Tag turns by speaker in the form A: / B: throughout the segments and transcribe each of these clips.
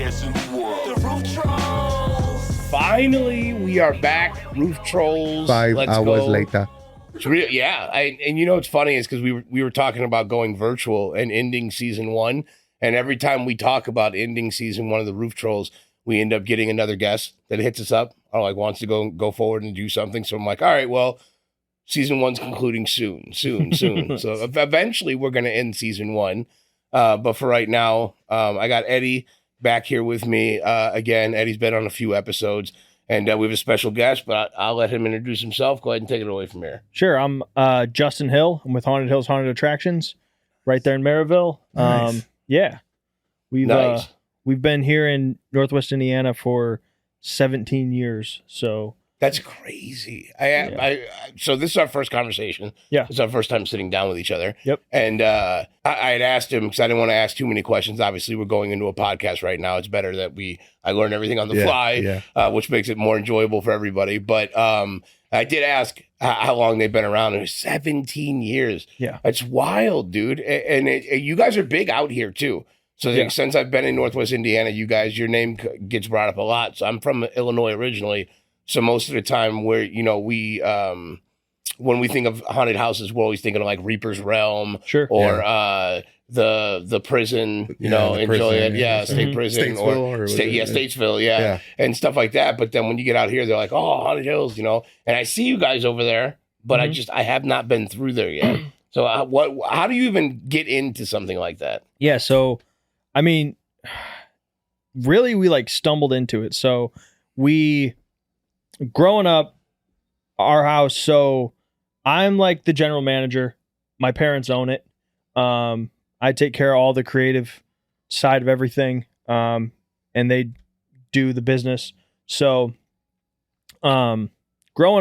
A: podcast in the world. The Roof Trollz.
B: Finally, we are back. Roof Trollz.
C: 5
B: Let's
C: hours
B: go.
C: later.
B: Yeah, and you know what's funny is because we were talking about going virtual and ending season 1, and every time we talk about ending season 1 of the Roof Trollz, we end up getting another guest that hits us up or like wants to go forward and do something. So I'm like, all right, well, season 1's concluding soon. So eventually we're going to end season 1. But for right now, I got Eddie back here with me again. Eddie's been on a few episodes, and we have a special guest, but I'll let him introduce himself. Go ahead and take it away from here.
D: Sure. I'm Justin Hill. I'm with Haunted Hills Haunted Attractions right there in Merrillville.
C: Nice.
D: Yeah.
B: Nice.
D: We've been here in Northwest Indiana for 17 years. So
B: That's crazy. So this is our first conversation.
D: Yeah.
B: It's our first time sitting down with each other.
D: Yep.
B: And I had asked him because I didn't want to ask too many questions. Obviously, we're going into a podcast right now. It's better that I learn everything on the fly, which makes it more enjoyable for everybody. But I did ask how long they've been around. It was 17 years.
D: Yeah.
B: It's wild, dude. And you guys are big out here too. So since I've been in Northwest Indiana, your name gets brought up a lot. So I'm from Illinois originally. So most of the time where, we, when we think of haunted houses, we're always thinking of like Reaper's Realm or the prison, enjoy
C: prison,
B: it. Yeah. State prison Statesville. And stuff like that. But then when you get out here, they're like, oh, Haunted Hills, and I see you guys over there, but I have not been through there yet. So how do you even get into something like that?
D: yeah. So, I mean, really, we like stumbled into it. So growing up, our house, so I'm like the general manager. My parents own it. I take care of all the creative side of everything, and they do the business. So growing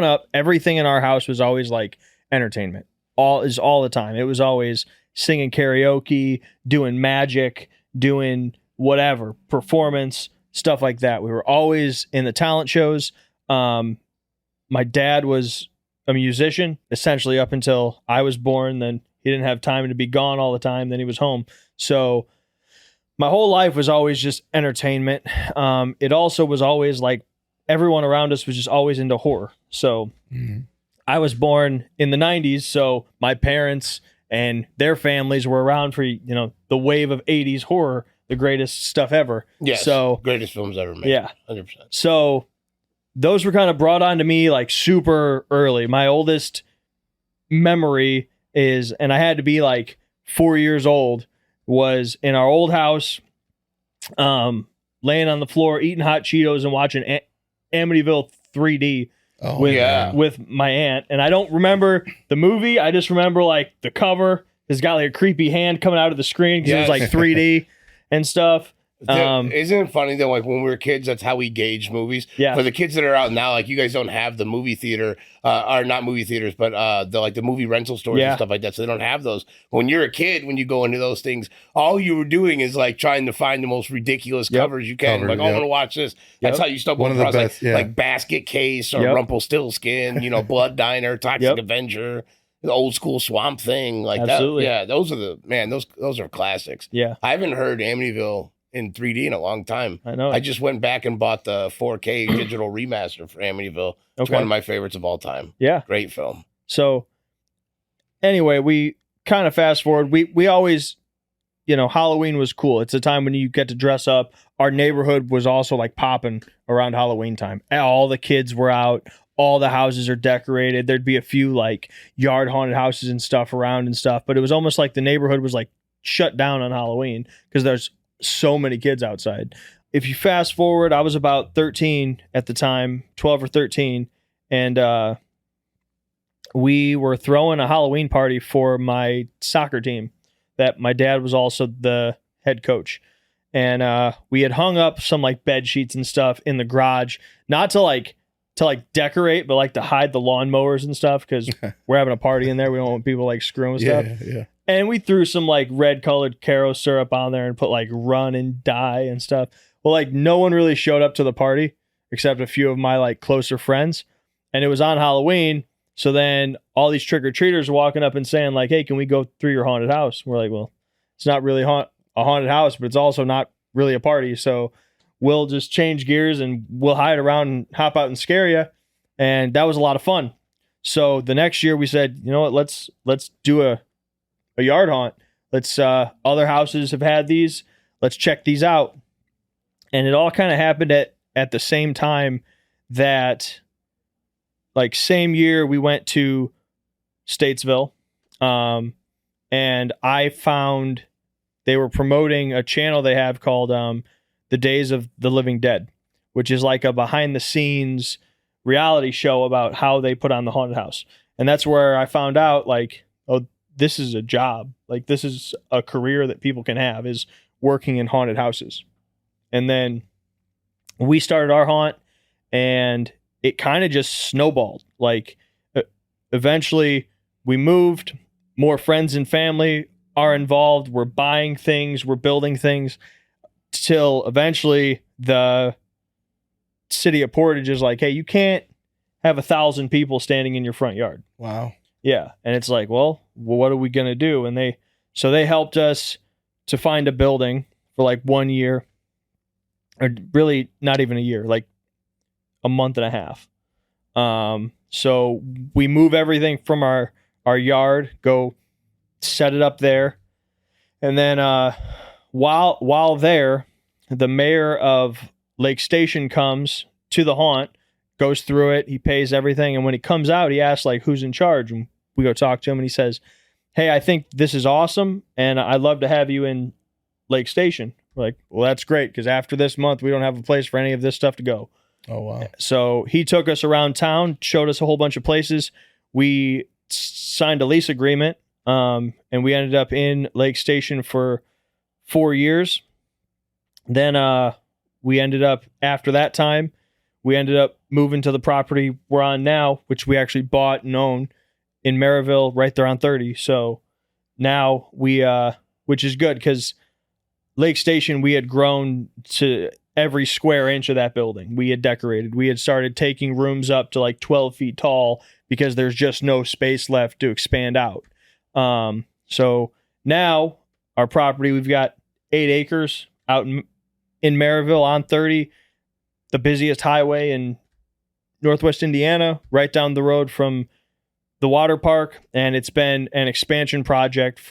D: up, everything in our house was always like entertainment. All the time. It was always singing karaoke, doing magic, doing whatever, performance, stuff like that. We were always in the talent shows. My dad was a musician essentially up until I was born. Then he didn't have time to be gone all the time. Then he was home. So my whole life was always just entertainment. It also was always like everyone around us was just always into horror. So I was born in the 90s. So my parents and their families were around for, the wave of 80s horror, the greatest stuff ever.
B: Yes.
D: So
B: greatest films ever made.
D: Yeah.
B: 100%.
D: So those were kind of brought on to me like super early. My oldest memory is, and I had to be like 4 years old, was in our old house, laying on the floor, eating hot Cheetos and watching Amityville 3D with my aunt. And I don't remember the movie. I just remember like the cover. It's got like a creepy hand coming out of the screen because it was like 3D and stuff.
B: Isn't it funny though? Like when we were kids, that's how we gauge movies.
D: Yeah.
B: For the kids that are out now, like you guys don't have the movie theater, or not movie theaters, but the movie rental stores and stuff like that. So they don't have those. When you're a kid, when you go into those things, all you were doing is like trying to find the most ridiculous covers you can. I want to watch this. That's how you stumble across like Basket Case or Rumpelstiltskin, Blood Diner, Toxic Avenger. The old school Swamp Thing, like
D: Absolutely.
B: that. Yeah, those are those are classics.
D: Yeah.
B: I haven't heard Amityville in 3D in a long time.
D: I know.
B: I just went back and bought the 4K digital remaster for Amityville. It's one of my favorites of all time.
D: Yeah.
B: Great film.
D: So anyway, we kind of fast forward. We always, Halloween was cool. It's a time when you get to dress up. Our neighborhood was also like popping around Halloween time. All the kids were out. All the houses are decorated. There'd be a few like yard haunted houses and stuff around and stuff. But it was almost like the neighborhood was like shut down on Halloween because there's so many kids outside. If you fast forward, I was about 13 at the time, 12 or 13. And we were throwing a Halloween party for my soccer team that my dad was also the head coach. And we had hung up some like bed sheets and stuff in the garage, not to decorate, but like to hide the lawnmowers and stuff because we're having a party in there. We don't want people like screwing with stuff.
C: Yeah.
D: And we threw some like red colored Caro syrup on there and put like run and die and stuff. Well, like no one really showed up to the party except a few of my like closer friends. And it was on Halloween. So then all these trick-or-treaters are walking up and saying like, hey, can we go through your haunted house? We're like, well, it's not really a haunted house, but it's also not really a party. So we'll just change gears and we'll hide around and hop out and scare you. And that was a lot of fun. So the next year we said, you know what, let's do a yard haunt. Let's other houses have had these. Let's check these out. And it all kind of happened at the same time that, like, same year we went to Statesville. And I found they were promoting a channel they have called The Days of the Living Dead, which is like a behind the scenes reality show about how they put on the haunted house. And that's where I found out, like, oh, this is a job. Like, this is a career that people can have, is working in haunted houses. And then we started our haunt, and it kind of just snowballed. Like, eventually we moved, more friends and family are involved. We're buying things, we're building things, till eventually the city of Portage is like, hey, you can't have 1,000 people standing in your front yard.
C: Wow.
D: Yeah. And it's like, well, what are we going to do? And they helped us to find a building for like 1 year, or really not even a year, like a month and a half. So we move everything from our yard, go set it up there. And then while there, the mayor of Lake Station comes to the haunt, goes through it, he pays everything, and when he comes out, he asks, like, who's in charge? And we go talk to him, and he says, hey, I think this is awesome, and I'd love to have you in Lake Station. We're like, well, that's great, because after this month, we don't have a place for any of this stuff to go.
C: Oh, wow.
D: So he took us around town, showed us a whole bunch of places. We signed a lease agreement, and we ended up in Lake Station for 4 years. Then we ended up, after that time, we ended up moving to the property we're on now, which we actually bought and own in Merrillville, right there on 30. So now we, which is good, because Lake Station, we had grown to every square inch of that building. We had decorated. We had started taking rooms up to like 12 feet tall because there's just no space left to expand out. So now our property, we've got 8 acres out in Merrillville on 30, the busiest highway in Northwest Indiana, right down the road from the water park. And it's been an expansion project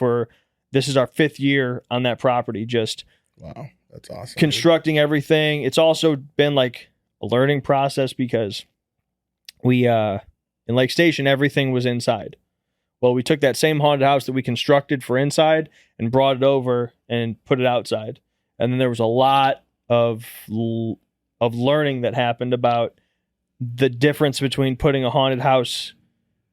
D: this is our 5th year on that property, just
C: wow, that's awesome.
D: Constructing everything. It's also been like a learning process, because we, in Lake Station, everything was inside. Well, we took that same haunted house that we constructed for inside and brought it over and put it outside. And then there was a lot of learning that happened about the difference between putting a haunted house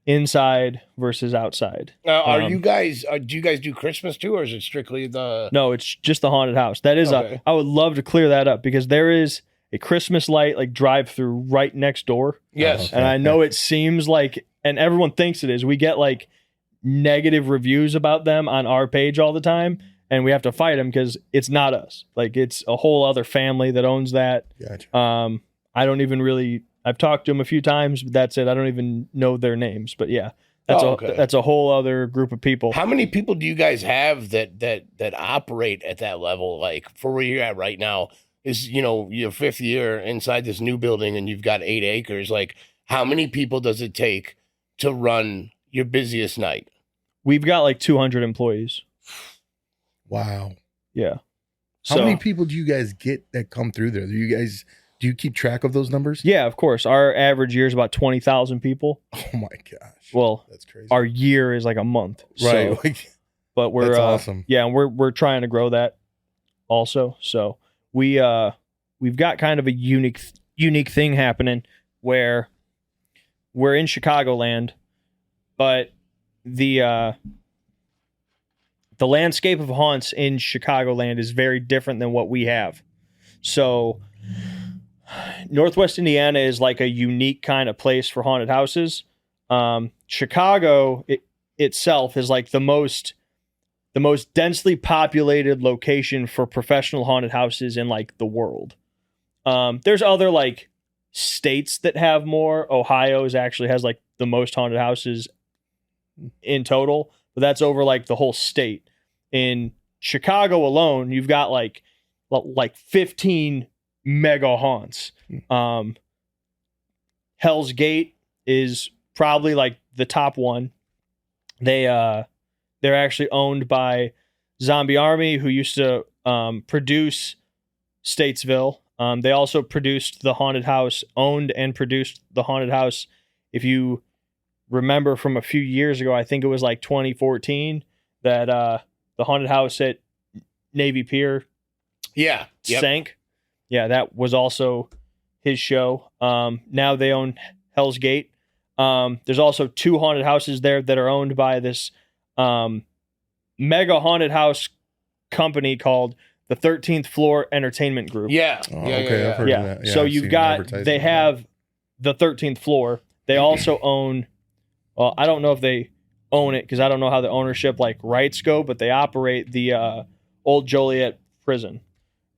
D: inside versus outside.
B: Are you guys? Do you guys do Christmas too, or is it strictly the?
D: No, it's just the haunted house. That is
B: Okay.
D: I would love to clear that up, because there is a Christmas light like drive through right next door.
B: Yes.
C: Okay.
D: And I know it seems like, and everyone thinks it is. We get like negative reviews about them on our page all the time, and we have to fight them because it's not us. Like, it's a whole other family that owns that.
C: Gotcha.
D: I don't even really. I've talked to them a few times, but that's it. I don't even know their names. But yeah, that's a whole other group of people.
B: How many people do you guys have that operate at that level? Like, for where you're at right now, is your 5th year inside this new building, and you've got 8 acres. Like, how many people does it take to run your busiest night?
D: We've got like 200 employees.
C: Wow.
D: Yeah.
C: How many people do you guys get that come through there? Do you keep track of those numbers?
D: Yeah, of course. Our average year is about 20,000 people.
C: Oh my gosh.
D: Well,
C: that's crazy.
D: Our year is like a month.
C: Right.
D: So, but we're
C: that's awesome.
D: Yeah, and we're trying to grow that also. So we've got kind of a unique thing happening where we're in Chicagoland, but the landscape of haunts in Chicagoland is very different than what we have. So Northwest Indiana is like a unique kind of place for haunted houses. Chicago itself is like the most densely populated location for professional haunted houses in like the world. There's other like states that have more. Ohio actually has like the most haunted houses in total, but that's over like the whole state. In Chicago alone, you've got like 15 mega haunts. Hell's Gate is probably like the top one. They're actually owned by Zombie Army, who used to produce Statesville. They also produced the haunted house, owned and produced the haunted house. If you remember from a few years ago, I think it was like 2014, that the haunted house at Navy Pier sank. Yeah, that was also his show. Now they own Hell's Gate. There's also 2 haunted houses there that are owned by this mega haunted house company called the 13th Floor Entertainment Group.
B: Yeah.
C: Oh, okay, I've heard of that. Yeah,
D: So
C: I've
D: you've
C: seen
D: got,
C: advertisements
D: they
C: of
D: have the 13th floor. They also own, well, I don't know if they own it because I don't know how the ownership like rights go, but they operate the old Joliet prison.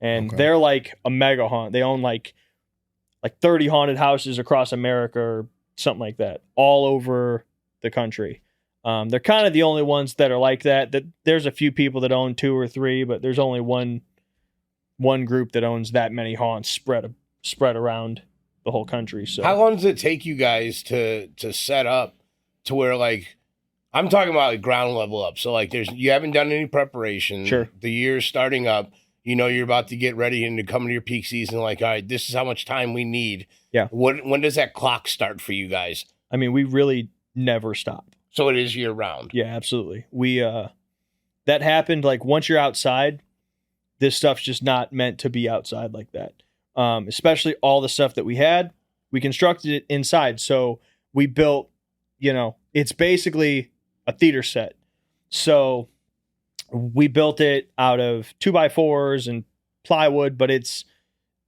D: And they're like a mega haunt. They own like 30 haunted houses across America or something like that, all over the country. They're kind of the only ones that are like that. That there's a few people that own 2 or 3, but there's only one group that owns that many haunts spread around the whole country. So
B: how long does it take you guys to set up to where, like, I'm talking about like ground level up. So like you haven't done any preparation.
D: Sure.
B: The year's starting up. You know, you're about to get ready and to come to your peak season. Like, all right, this is how much time we need.
D: Yeah.
B: When does that clock start for you guys?
D: I mean, we really never stop.
B: So it is year round.
D: Yeah, absolutely. We that happened like once you're outside, this stuff's just not meant to be outside like that. Especially all the stuff that we had, we constructed it inside. So we built, it's basically a theater set. So we built it out of 2x4s and plywood, but it's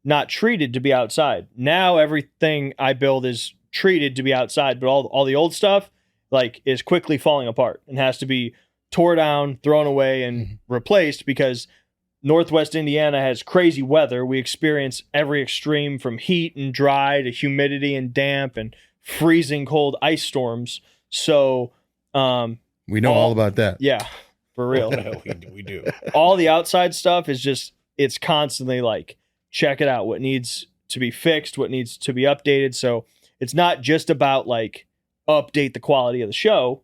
D: not treated to be outside. Now everything I build is treated to be outside, but all the old stuff like is quickly falling apart and has to be tore down, thrown away, and replaced because Northwest Indiana has crazy weather. We experience every extreme from heat and dry to humidity and damp and freezing cold ice storms. So
C: we know all about that.
D: Yeah, for real.
B: we do.
D: All the outside stuff is just, it's constantly like, check it out, what needs to be fixed, what needs to be updated. So it's not just about like update the quality of the show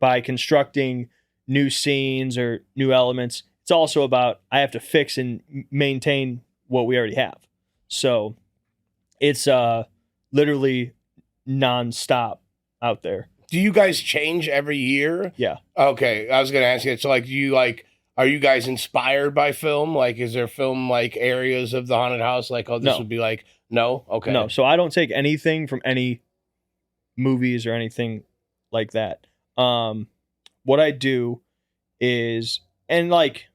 D: by constructing new scenes or new elements. It's also about I have to fix and maintain what we already have. So it's literally nonstop out there.
B: Do you guys change every year?
D: Yeah.
B: Okay, I was going to ask you. So like, are you guys inspired by film? Like, is there film like areas of the haunted house? Like, oh, this would be like, no? Okay.
D: No, so I don't take anything from any movies or anything like that. What I do is, and like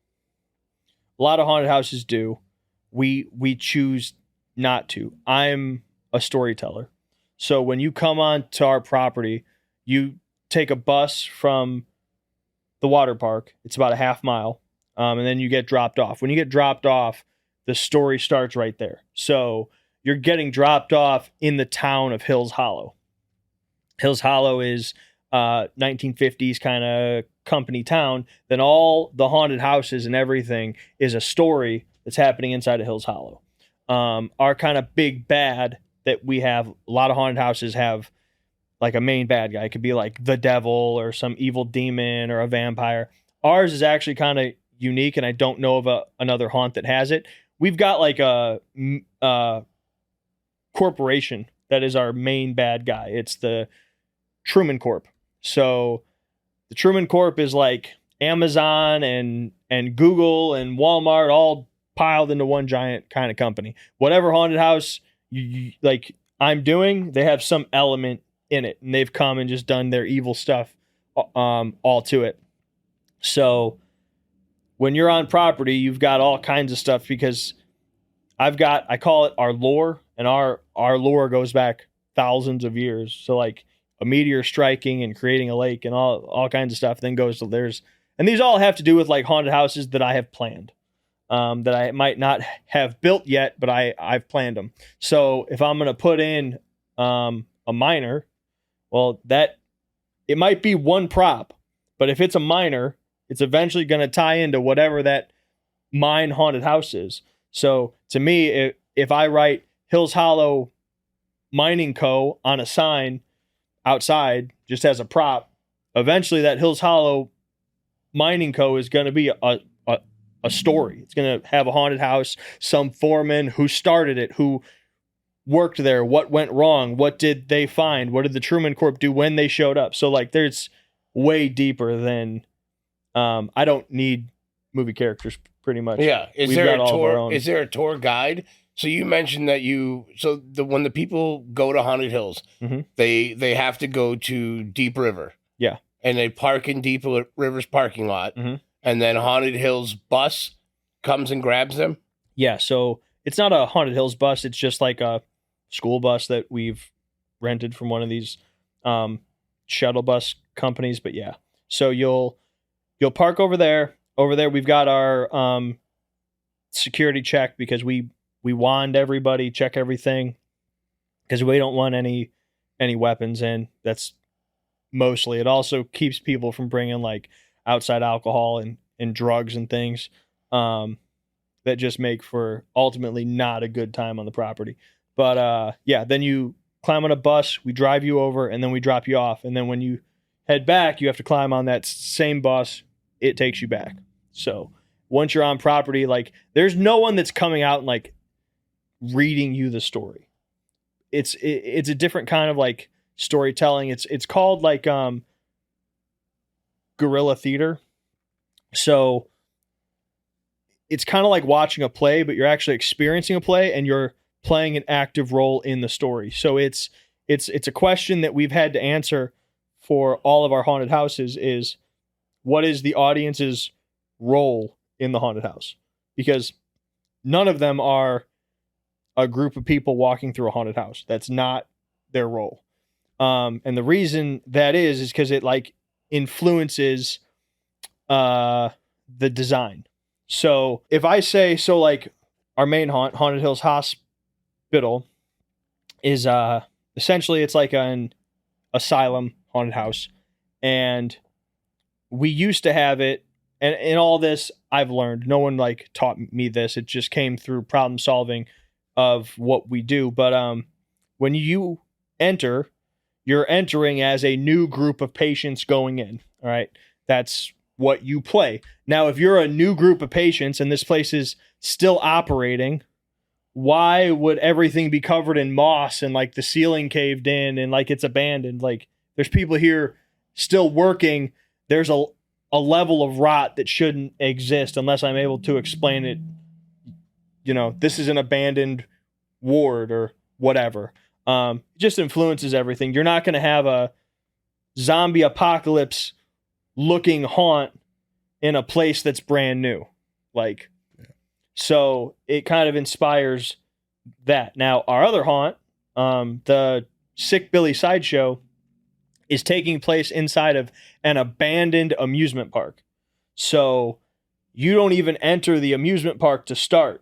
D: a lot of haunted houses do, we choose not to. I'm a storyteller. So when you come on to our property, you take a bus from the water park. It's about a half mile. And then you get dropped off. When you get dropped off, the story starts right there. So you're getting dropped off in the town of Hills Hollow. Hills Hollow is 1950s kind of company town. Then all the haunted houses and everything is a story that's happening inside of Hills Hollow. Our kind of big bad that we have, a lot of haunted houses have like a main bad guy. It could be like the devil or some evil demon or a vampire. Ours is actually kind of unique, and I don't know of another haunt that has it. We've got like a corporation that is our main bad guy. It's the Truman Corp. So the Truman Corp is like Amazon and Google and Walmart all piled into one giant kind of company. Whatever haunted house you like I'm doing, they have some element in it, and they've come and just done their evil stuff all to it. So when you're on property, you've got all kinds of stuff because I call it our lore, and our lore goes back thousands of years. So like a meteor striking and creating a lake and all kinds of stuff then goes to and these all have to do with like haunted houses that I have planned, that I might not have built yet, but I've planned them. So if I'm going to put in a miner, well, it might be one prop, but if it's a miner, it's eventually going to tie into whatever that mine haunted house is. So to me, if I write Hills Hollow Mining Co. on a sign outside just as a prop, eventually that Hills Hollow Mining Co. is going to be a story. It's going to have a haunted house, some foreman who started it, who worked there, what went wrong, what did they find, what did the Truman Corp do when they showed up. So like there's way deeper than I don't need movie characters pretty much.
B: Yeah.
D: We've got all of our own.
B: Is there a tour guide? So you mentioned that when the people go to Haunted Hills,
D: Mhm.
B: they have to go to Deep River.
D: Yeah.
B: And they park in Deep River's parking lot.
D: Mhm.
B: And then Haunted Hills bus comes and grabs them.
D: Yeah, so it's not a Haunted Hills bus. It's just like a school bus that we've rented from one of these shuttle bus companies. But yeah, so you'll park over there. Over there, we've got our security check because we wand everybody, check everything because we don't want any weapons in. That's mostly. It also keeps people from bringing like outside alcohol and drugs and things that just make for ultimately not a good time on the property. But yeah, then you climb on a bus, we drive you over, and then we drop you off. And then when you head back, you have to climb on that same bus. It takes you back. So once you're on property, like there's no one that's coming out and like reading you the story. It's a different kind of like storytelling. It's called like guerrilla theater. So it's kind of like watching a play, but you're actually experiencing a play and you're playing an active role in the story. So it's a question that we've had to answer for all of our haunted houses is what is the audience's role in the haunted house? Because none of them are a group of people walking through a haunted house. That's not their role. And the reason that is because it like influences the design. So if I say, so like our main Haunted Hills Hospital is essentially it's like an asylum haunted house. And we used to have it, and in all this I've learned, no one like taught me this. It just came through problem solving of what we do. But when you enter, you're entering as a new group of patients going in. All right. That's what you play. Now, if you're a new group of patients and this place is still operating, why would everything be covered in moss and like the ceiling caved in and like it's abandoned? Like there's people here still working. There's a level of rot that shouldn't exist unless I'm able to explain it. You know, this is an abandoned ward or whatever. It just influences everything. You're not going to have a zombie apocalypse looking haunt in a place that's brand new. Like, so it kind of inspires that. Now, our other haunt, the Sick Billy Sideshow, is taking place inside of an abandoned amusement park. So you don't even enter the amusement park to start.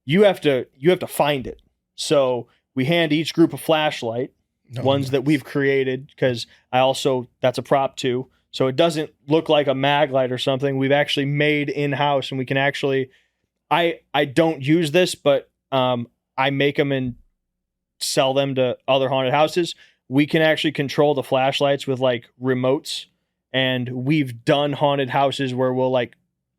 D: You have to find it. So we hand each group a flashlight, ones that we've created, because that's a prop too. So it doesn't look like a mag light or something. We've actually made in-house, and we can actually, I don't use this, but I make them and sell them to other haunted houses. We can actually control the flashlights with like remotes, and we've done haunted houses where we'll like,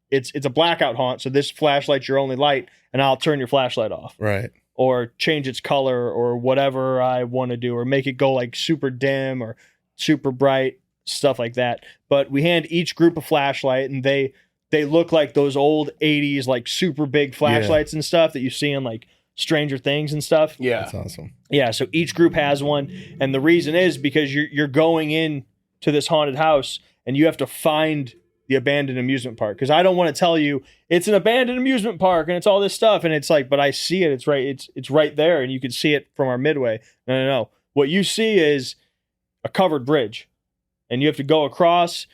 D: it's a blackout haunt. So this flashlight's your only light, and I'll turn your flashlight off.
C: Right.
D: Or change its color or whatever I want to do, or make it go like super dim or super bright, stuff like that. But we hand each group a flashlight, and they look like those old 80s like super big flashlights and stuff that you see in like Stranger Things and stuff.
B: Yeah.
C: That's awesome.
D: Yeah, so each group has one, and the reason is because you're going in to this haunted house and you have to find the abandoned amusement park, because I don't want to tell you it's an abandoned amusement park and it's all this stuff, and it's like, but I see it, it's right there, and you can see it from our midway. No. What you see is a covered bridge, and you have to go across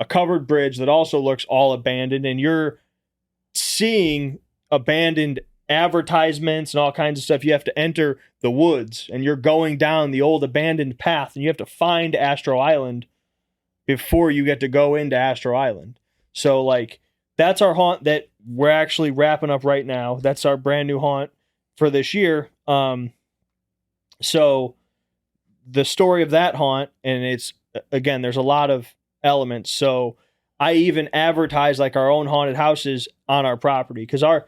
D: a covered bridge that also looks all abandoned, and you're seeing abandoned advertisements and all kinds of stuff. You have to enter the woods, and you're going down the old abandoned path, and you have to find Astro Island before you get to go into Astro Island. So like that's our haunt that we're actually wrapping up right now. That's our brand new haunt. for this year. So the story of that haunt, and it's, again, there's a lot of elements. So I even advertise like our own haunted houses on our property, because our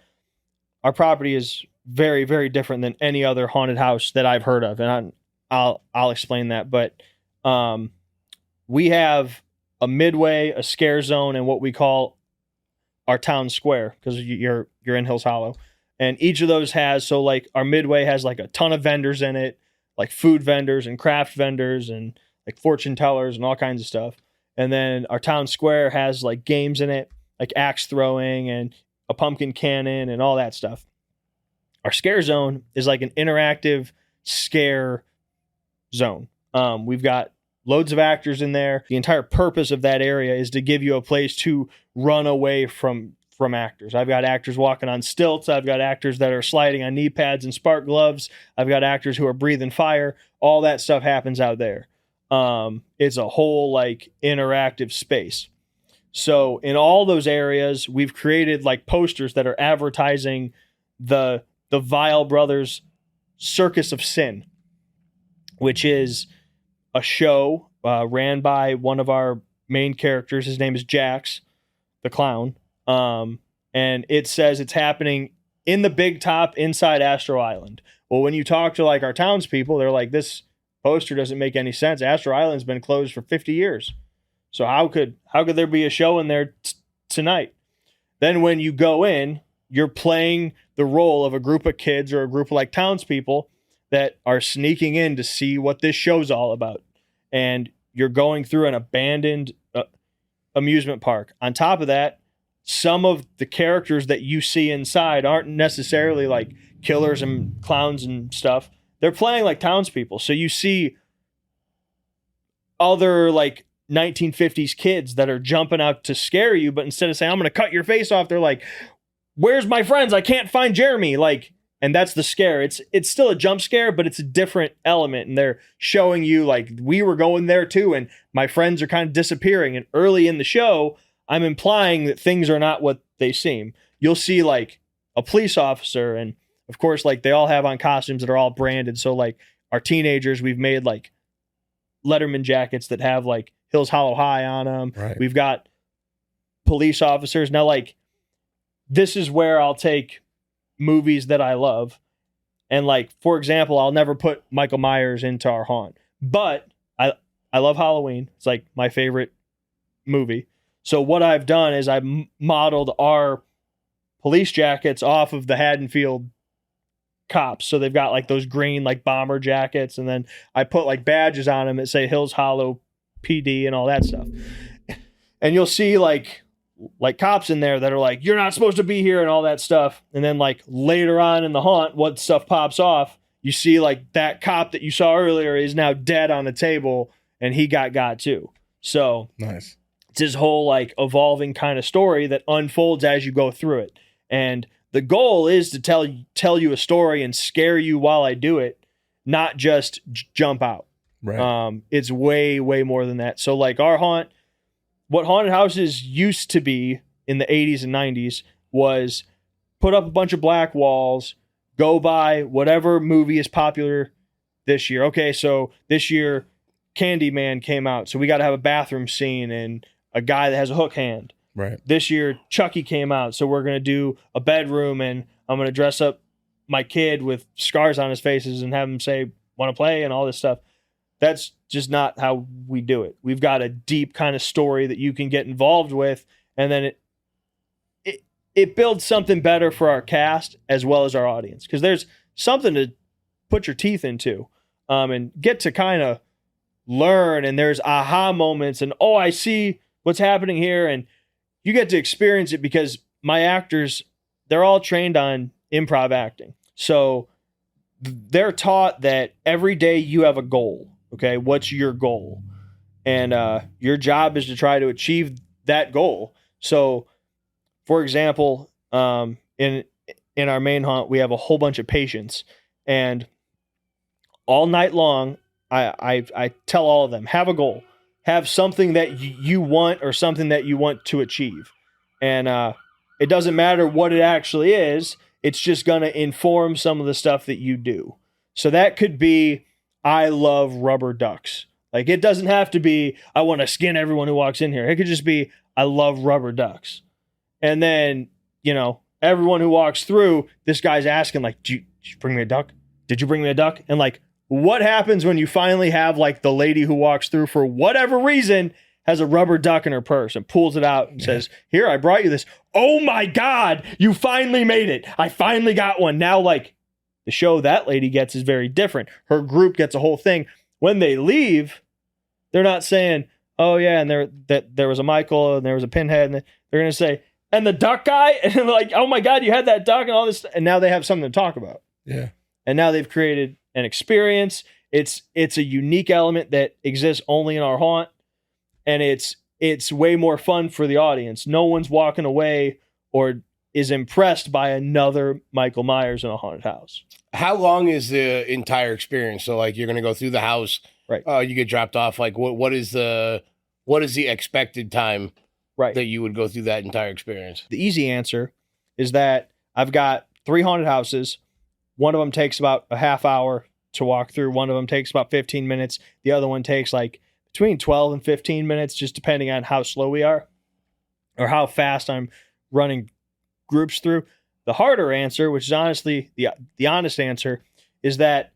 D: property is very, very different than any other haunted house that I've heard of. And I'll explain that. But we have a midway, a scare zone, and what we call our town square, because you're in Hills Hollow. And each of those has, so like our midway has like a ton of vendors in it, like food vendors and craft vendors and like fortune tellers and all kinds of stuff. And then our town square has like games in it, like axe throwing and a pumpkin cannon and all that stuff. Our scare zone is like an interactive scare zone. We've got loads of actors in there. The entire purpose of that area is to give you a place to run away from actors. I've got actors walking on stilts. I've got actors that are sliding on knee pads and spark gloves. I've got actors who are breathing fire. All that stuff happens out there. It's a whole like interactive space. So in all those areas, we've created like posters that are advertising the Vile Brothers Circus of Sin, which is a show ran by one of our main characters. His name is Jax, the clown. And it says it's happening in the Big Top inside Astro Island. Well, when you talk to like our townspeople, they're like, this poster doesn't make any sense. Astro Island's been closed for 50 years. So how could there be a show in there tonight? Then when you go in, you're playing the role of a group of kids or a group of like townspeople that are sneaking in to see what this show's all about. And you're going through an abandoned amusement park. On top of that, some of the characters that you see inside aren't necessarily like killers and clowns and stuff. They're playing like townspeople. So you see other like 1950s kids that are jumping out to scare you, but instead of saying, I'm going to cut your face off, they're like, where's my friends? I can't find Jeremy. Like, and that's the scare. It's still a jump scare, but it's a different element. And they're showing you like, we were going there too. And my friends are kind of disappearing. And early in the show, I'm implying that things are not what they seem. You'll see like a police officer, and of course, like they all have on costumes that are all branded. So like our teenagers, we've made like Letterman jackets that have like Hills Hollow High on them.
C: Right.
D: We've got police officers. Now, like, this is where I'll take movies that I love. And like, for example, I'll never put Michael Myers into our haunt, but I love Halloween. It's like my favorite movie. So what I've done is I've modeled our police jackets off of the Haddonfield cops. So they've got like those green like bomber jackets, and then I put like badges on them that say Hills Hollow PD and all that stuff. And you'll see like cops in there that are like, you're not supposed to be here and all that stuff. And then like later on in the haunt, what stuff pops off, you see like that cop that you saw earlier is now dead on the table, and he got too. So
C: Nice.
D: it's this whole like evolving kind of story that unfolds as you go through it. And the goal is to tell you a story and scare you while I do it, not just jump out.
C: Right.
D: It's way, way more than that. So like our haunt, what haunted houses used to be in the 80s and 90s was put up a bunch of black walls, go by whatever movie is popular this year. Okay, so this year Candyman came out, so we got to have a bathroom scene and a guy that has a hook hand.
C: Right.
D: This year Chucky came out, so we're going to do a bedroom, and I'm going to dress up my kid with scars on his faces and have him say, want to play, and all this stuff. That's just not how we do it. We've got a deep kind of story that you can get involved with, and then it builds something better for our cast as well as our audience, because there's something to put your teeth into and get to kind of learn, and there's aha moments, and I see what's happening here, and you get to experience it because my actors, they're all trained on improv acting. So they're taught that every day you have a goal. Okay, what's your goal? And your job is to try to achieve that goal. So, for example, in our main haunt, we have a whole bunch of patients, and all night long, I tell all of them, have a goal, have something that you want or something that you want to achieve, and it doesn't matter what it actually is. It's just going to inform some of the stuff that you do. So that could be, I love rubber ducks. Like, it doesn't have to be, I want to skin everyone who walks in here. It could just be, I love rubber ducks. And then, you know, everyone who walks through, this guy's asking, like, did you bring me a duck? Did you bring me a duck? And like, what happens when you finally have like the lady who walks through for whatever reason has a rubber duck in her purse and pulls it out and says, here, I brought you this. Oh my God, you finally made it. I finally got one. Now, like, the show that lady gets is very different. Her group gets a whole thing. When they leave, they're not saying, oh yeah, and there was a Michael and there was a Pinhead, and they're going to say, and the duck guy, and they're like, oh my God, you had that duck and all this, and now they have something to talk about.
C: Yeah.
D: And now they've created an experience. It's a unique element that exists only in our haunt, and it's way more fun for the audience. No one's walking away or is impressed by another Michael Myers in a haunted house.
B: How long is the entire experience? So, like, you're going to go through the house,
D: right?
B: You get dropped off. Like, what is the expected time,
D: right,
B: that you would go through that entire experience?
D: The easy answer is that I've got 3 haunted houses. One of them takes about a half hour to walk through. One of them takes about 15 minutes. The other one takes like between 12 and 15 minutes, just depending on how slow we are or how fast I'm running groups through. The harder answer, which is honestly the honest answer, is that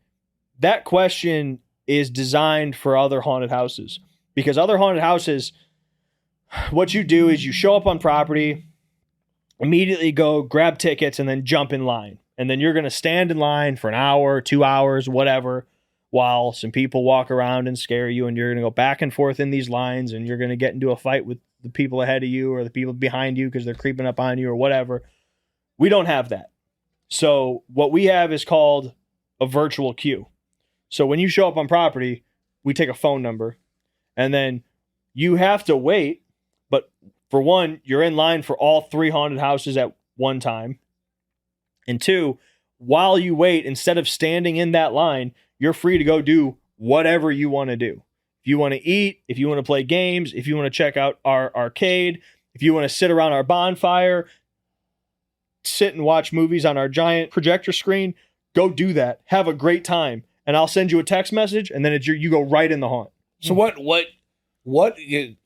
D: question is designed for other haunted houses. Because other haunted houses, what you do is you show up on property, immediately go grab tickets, and then jump in line. And then you're going to stand in line for an hour, 2 hours, whatever, while some people walk around and scare you. And you're going to go back and forth in these lines, and you're going to get into a fight with the people ahead of you or the people behind you because they're creeping up on you or whatever. We don't have that. So what we have is called a virtual queue. So when you show up on property, we take a phone number, and then you have to wait. But for one, you're in line for all 3 haunted houses at one time. And 2, while you wait, instead of standing in that line, you're free to go do whatever you want to do. If you want to eat, if you want to play games, if you want to check out our arcade, if you want to sit around our bonfire, sit and watch movies on our giant projector screen, go do that. Have a great time. And I'll send you a text message, and then you go right in the haunt.
B: So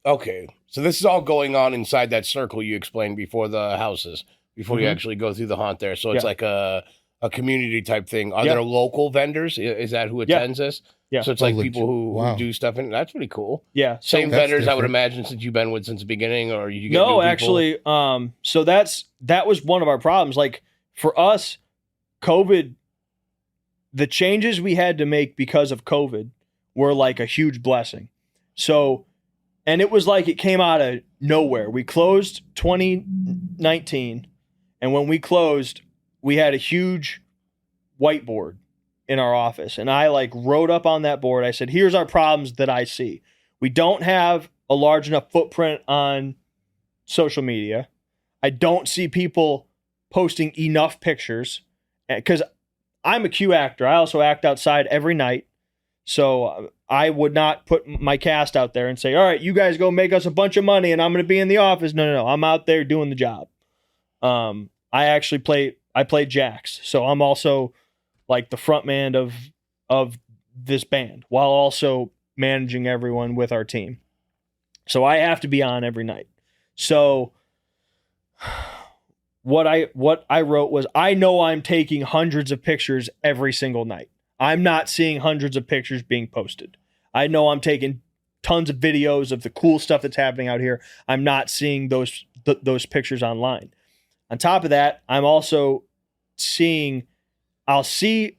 B: okay. So this is all going on inside that circle you explained before the houses, before you actually go through the haunt there. So it's like a community type thing. Are there local vendors? Is that who attends this? Yeah. So it's like people who do stuff, and that's pretty cool.
D: Yeah.
B: Same vendors, different. I would imagine, since you've been with since the beginning, or you get new people?
D: Actually, so that was one of our problems. Like, for us, COVID, the changes we had to make because of COVID were like a huge blessing. So, and it was like it came out of nowhere. We closed 2019, and when we closed, we had a huge whiteboard in our office. And I like wrote up on that board, I said, here's our problems that I see. We don't have a large enough footprint on social media. I don't see people posting enough pictures, because I'm a Q actor. I also act outside every night. So I would not put my cast out there and say, all right, you guys go make us a bunch of money and I'm going to be in the office. No. I'm out there doing the job. I play Jax. So I'm also like the front man of this band while also managing everyone with our team. So I have to be on every night. So what I wrote was, I know I'm taking hundreds of pictures every single night. I'm not seeing hundreds of pictures being posted. I know I'm taking tons of videos of the cool stuff that's happening out here. I'm not seeing those pictures online. On top of that, I'm also seeing, I'll see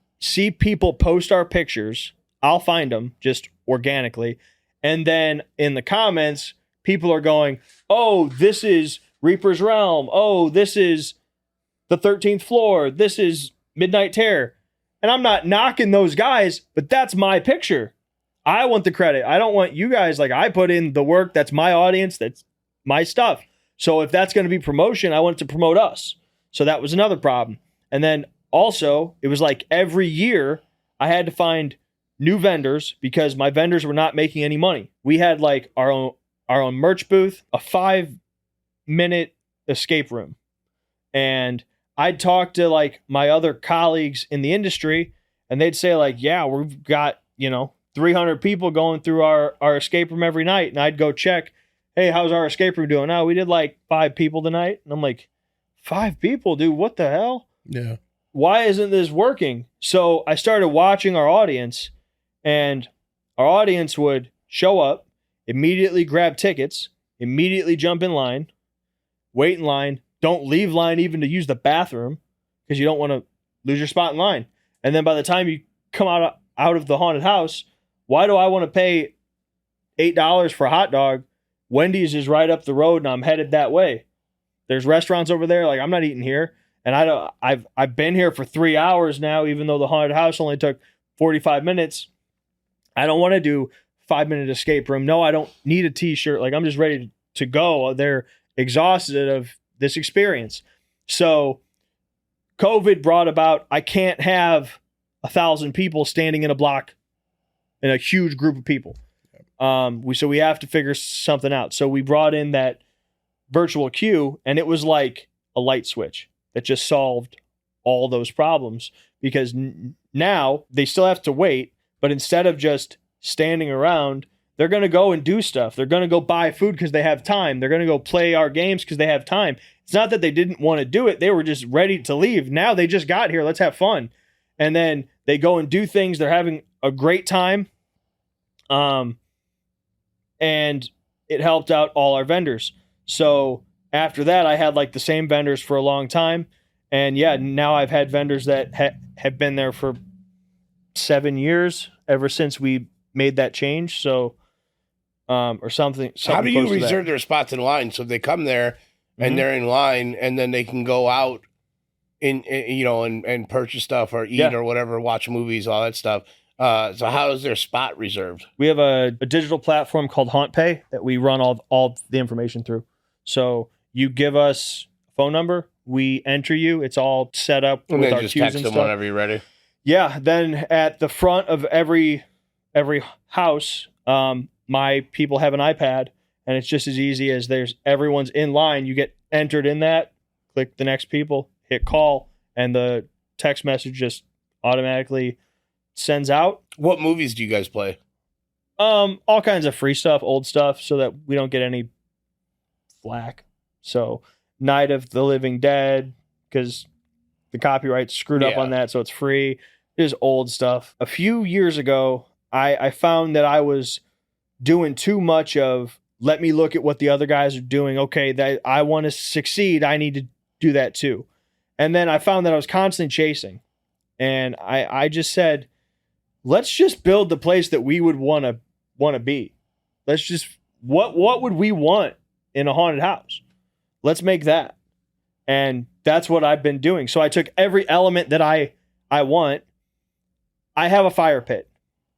D: people post our pictures. I'll find them just organically. And then in the comments, people are going, oh, this is Reaper's Realm. Oh, this is the 13th floor. This is Midnight Terror. And I'm not knocking those guys, but that's my picture. I want the credit. I don't want you guys, like, I put in the work. That's my audience. That's my stuff. So if that's going to be promotion, I want it to promote us. So that was another problem. And then also, it was like every year I had to find new vendors because my vendors were not making any money. We had like our own merch booth, a 5-minute escape room. And I'd talk to like my other colleagues in the industry, and they'd say like, yeah, we've got, 300 people going through our escape room every night. And I'd go check, hey, how's our escape room doing? Oh, we did like 5 people tonight. And I'm like, 5 people, dude, what the hell?
C: Yeah.
D: Why isn't this working? So I started watching our audience, and our audience would show up, immediately grab tickets, immediately jump in line, wait in line, don't leave line even to use the bathroom because you don't want to lose your spot in line. And then by the time you come out of the haunted house, why do I want to pay $8 for a hot dog? Wendy's is right up the road and I'm headed that way. There's restaurants over there. Like, I'm not eating here. And I've been here for 3 hours now, even though the haunted house only took 45 minutes. I don't want to do 5-minute escape room. No, I don't need a t-shirt. Like, I'm just ready to go. They're exhausted of this experience. So COVID brought about, I can't have 1,000 people standing in a block in a huge group of people. So we have to figure something out. So we brought in that virtual queue, and it was like a light switch that just solved all those problems, because now they still have to wait, but instead of just standing around, they're going to go and do stuff. They're going to go buy food because they have time. They're going to go play our games because they have time. It's not that they didn't want to do it. They were just ready to leave. Now they just got here. Let's have fun. And then they go and do things. They're having a great time. And it helped out all our vendors. So after that, I had like the same vendors for a long time. And yeah, now I've had vendors that have been there for 7 years ever since we made that change. So, or something.
B: How do you
D: close to
B: reserve
D: that.
B: their spots in line? So if they come there and they're in line, and then they can go out and purchase stuff or eat or whatever, watch movies, all that stuff. So how is their spot reserved?
D: We have a digital platform called HauntPay that we run all the information through. So you give us a phone number, we enter you. It's all set up
B: And
D: with
B: then
D: our
B: just
D: queues
B: text
D: and
B: them
D: stuff.
B: whenever you're ready.
D: Yeah. Then at the front of every house, my people have an iPad, and it's just as easy as everyone's in line. You get entered in that, click the next people, hit call, and the text message just automatically sends out.
B: What movies do you guys play?
D: All kinds of free stuff, old stuff, so that we don't get any flack. So Night of the Living Dead, because the copyright's screwed up on that, so it's free. There's old stuff. A few years ago, I found that I was doing too much of, let me look at what the other guys are doing. Okay, that I want to succeed, I need to do that too. And then I found that I was constantly chasing. And I just said, let's just build the place that we would want to be. Let's just, what would we want in a haunted house? Let's make that. And that's what I've been doing. So I took every element that I want. I have a fire pit.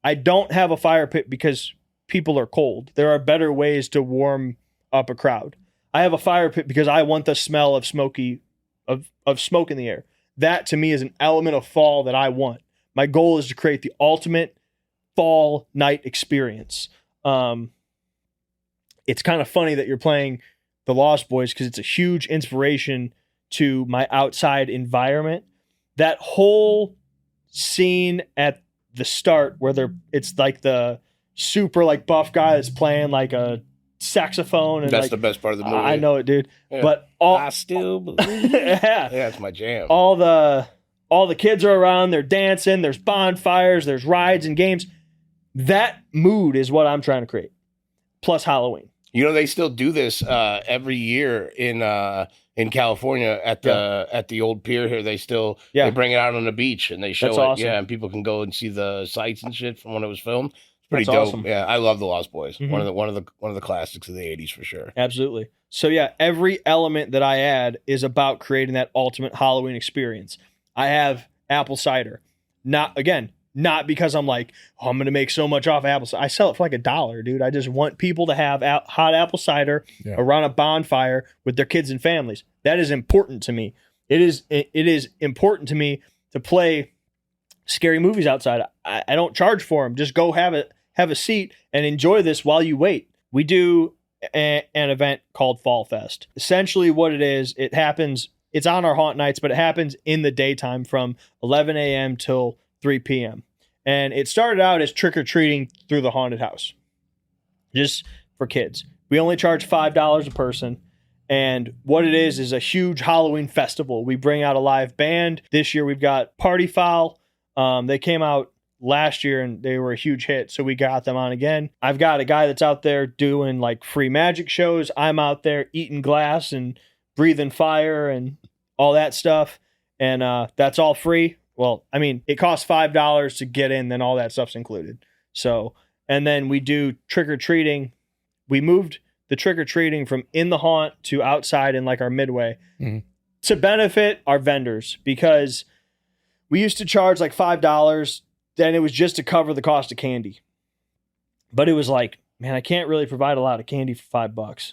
D: I don't have a fire pit because people are cold. There are better ways to warm up a crowd. I have a fire pit because I want the smell of smoke in the air. That to me is an element of fall that I want. My goal is to create the ultimate fall night experience. It's kind of funny that you're playing The Lost Boys because it's a huge inspiration to my outside environment. That whole scene at the start where it's like the super like buff guy that's playing like a saxophone, and
B: that's
D: like,
B: the best part of the movie.
D: I know it, dude.
B: Yeah.
D: But
B: I still believe.
D: yeah,
B: That's my jam.
D: all the kids are around, they're dancing, there's bonfires, there's rides and games. That mood is what I'm trying to create. Plus Halloween.
B: You know, they still do this every year in California at the old pier here. They still they bring it out on the beach and they show
D: That's
B: it.
D: awesome.
B: Yeah, and people can go and see the sights and shit from when it was filmed. It's pretty
D: That's
B: dope.
D: awesome.
B: Yeah, I love the Lost Boys.
D: Mhm.
B: One of the classics of the 80s for sure.
D: Absolutely. So yeah, every element that I add is about creating that ultimate Halloween experience. I have apple cider. Not because I'm like, oh, I'm going to make so much off apple cider. I sell it for like $1, dude. I just want people to have hot apple cider around a bonfire with their kids and families. That is important to me. It is important to me to play scary movies outside. I don't charge for them. Just go have a seat and enjoy this while you wait. We do an event called Fall Fest. Essentially what it is, it happens it's on our haunt nights, but it happens in the daytime from 11 a.m. till 3 p.m. And it started out as trick-or-treating through the haunted house, just for kids. We only charge $5 a person. And what it is a huge Halloween festival. We bring out a live band. This year we've got Party Foul. They came out last year and they were a huge hit. So we got them on again. I've got a guy that's out there doing like free magic shows. I'm out there eating glass and breathing fire and all that stuff. And that's all free. Well, I mean, it costs $5 to get in, then all that stuff's included. So, and then we do trick-or-treating. We moved the trick-or-treating from in the haunt to outside in like our midway to benefit our vendors, because we used to charge like $5. Then it was just to cover the cost of candy. But it was like, man, I can't really provide a lot of candy for $5.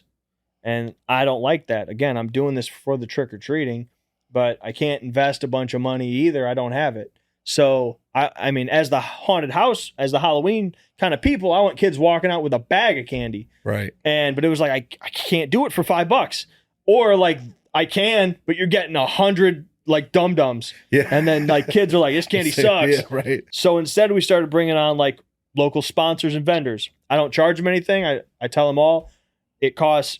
D: And I don't like that. Again, I'm doing this for the trick-or-treating, but I can't invest a bunch of money either. I don't have it. So, I mean, as the haunted house, as the Halloween kind of people, I want kids walking out with a bag of candy.
C: Right.
D: But it was like, I can't do it for $5. Or like, I can, but you're getting 100 like dum-dums.
C: Yeah.
D: And then like kids are like, this candy sucks.
C: Yeah, right.
D: So instead we started bringing on like local sponsors and vendors. I don't charge them anything. I tell them all it costs